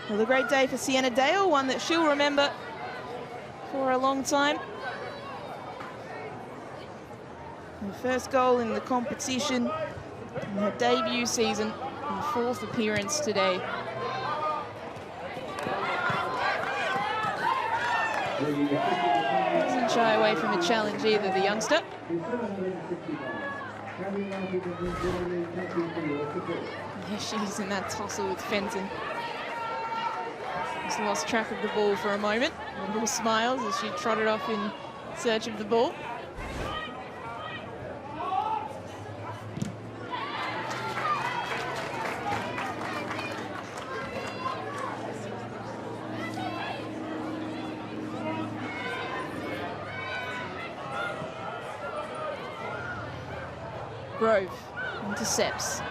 Well, a great day for Sienna Dale, one that she'll remember for a long time. Her first goal in the competition in her debut season, her 4th appearance today. Doesn't shy away from a challenge either, the youngster. There she is in that tussle with Fenton. Just lost track of the ball for a moment. Little smiles as she trotted off in search of the ball. Grove intercepts.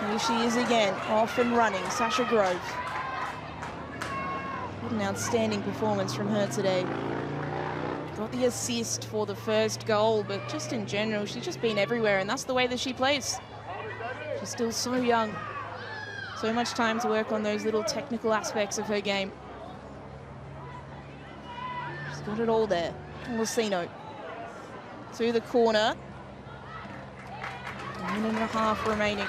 Here she is again, off and running, Sasha Grove. What an outstanding performance from her today. Got the assist for the first goal, but just in general, she's just been everywhere, and that's the way that she plays. She's still so young. So much time to work on those little technical aspects of her game. She's got it all there. Lucino to the corner. A minute and a half remaining.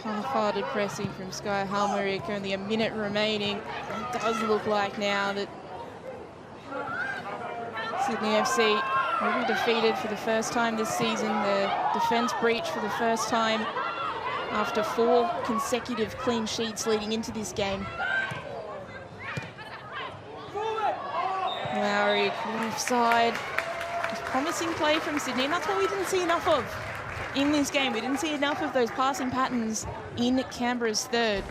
Half-hearted pressing from Sky Halmerick, only a minute remaining. It does look like now that Sydney FC will be defeated for the first time this season. The defence breach for the first time after 4 consecutive clean sheets leading into this game. Lowry offside. Promising play from Sydney, and that's what we didn't see enough of in this game. We didn't see enough of those passing patterns in Canberra's third.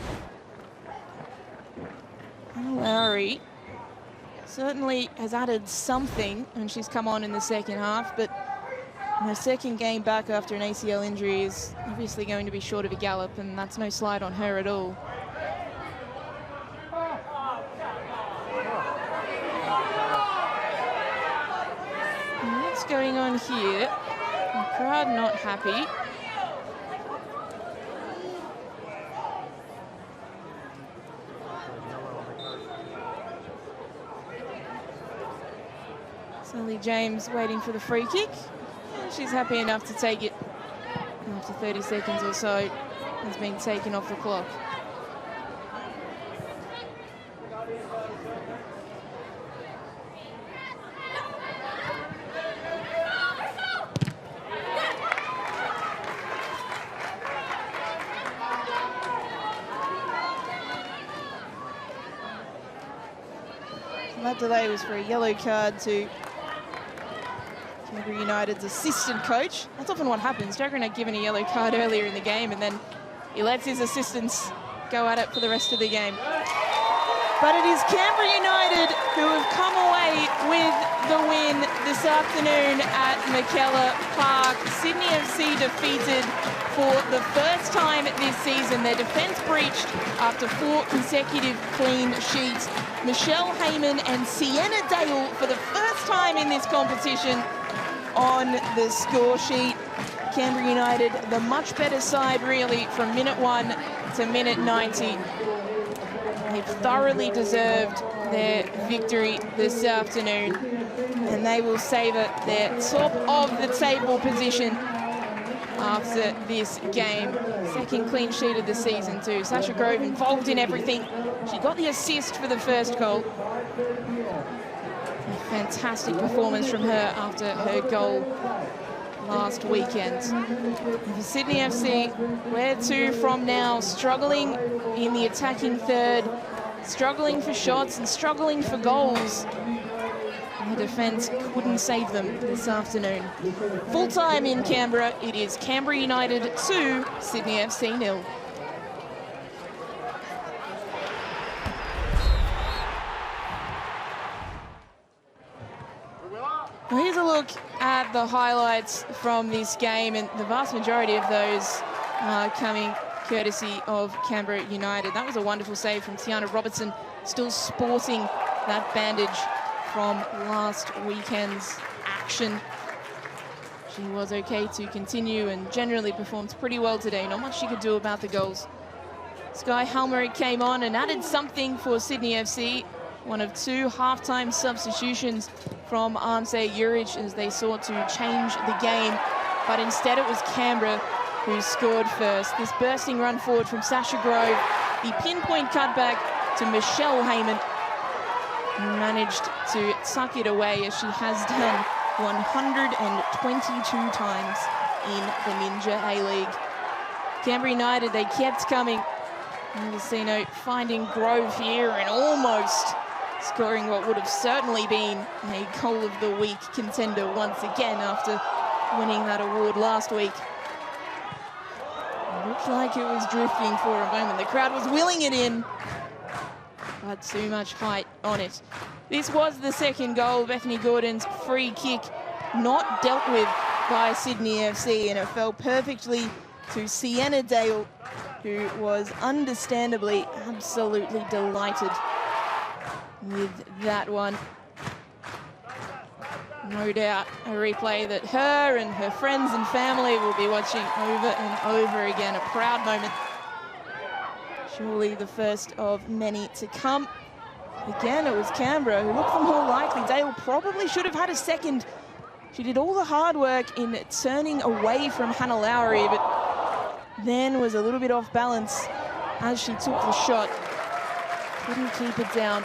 Lowry certainly has added something when she's come on in the second half, but her second game back after an ACL injury is obviously going to be short of a gallop, and that's no slight on her at all. And what's going on here? The crowd not happy. Sally James waiting for the free kick. She's happy enough to take it after 30 seconds or so. Has been taken off the clock. That delay was for a yellow card to Canberra United's assistant coach. That's often what happens. Jagger had given a yellow card earlier in the game, and then he lets his assistants go at it for the rest of the game. But it is Canberra United who have come away with the win this afternoon at McKellar Park. Sydney FC defeated for the first time this season. Their defence breached after 4 consecutive clean sheets. Michelle Heyman and Sienna Dale for the first time in this competition on the score sheet. Canberra United, the much better side really from minute 1 to minute 90. They've thoroughly deserved their victory this afternoon, and they will savour their top of the table position after this game. Second clean sheet of the season too. Sasha Grove involved in everything. She got the assist for the first goal. A fantastic performance from her after her goal last weekend. For Sydney FC, where to from now? Struggling in the attacking third, struggling for shots and struggling for goals. And the defence couldn't save them this afternoon. Full time in Canberra, it is Canberra United 2, Sydney FC 0. Well, here's a look at the highlights from this game, and the vast majority of those are coming courtesy of Canberra United. That was a wonderful save from Tiana Robertson, still sporting that bandage from last weekend's action. She was okay to continue and generally performed pretty well today. Not much she could do about the goals. Sky Halmerick came on and added something for Sydney FC. One of 2 half-time substitutions from Armse Juric as they sought to change the game. But instead it was Canberra who scored first. This bursting run forward from Sasha Grove, the pinpoint cutback to Michelle Heyman, who managed to tuck it away as she has done 122 times in the Ninja A-League. Canberra United, they kept coming. Mendocino finding Grove here and almost scoring what would have certainly been a goal of the week contender once again after winning that award last week. It looked like it was drifting for a moment. The crowd was willing it in, but too much height on it. This was the second goal, Bethany Gordon's free kick, not dealt with by Sydney FC, and it fell perfectly to Sienna Dale, who was understandably absolutely delighted with that one. No doubt a replay that her and her friends and family will be watching over and over again. A proud moment. Surely the first of many to come. Again, it was Canberra who looked the more likely. Dale probably should have had a second. She did all the hard work in turning away from Hannah Lowry, but then was a little bit off balance as she took the shot. Couldn't keep it down.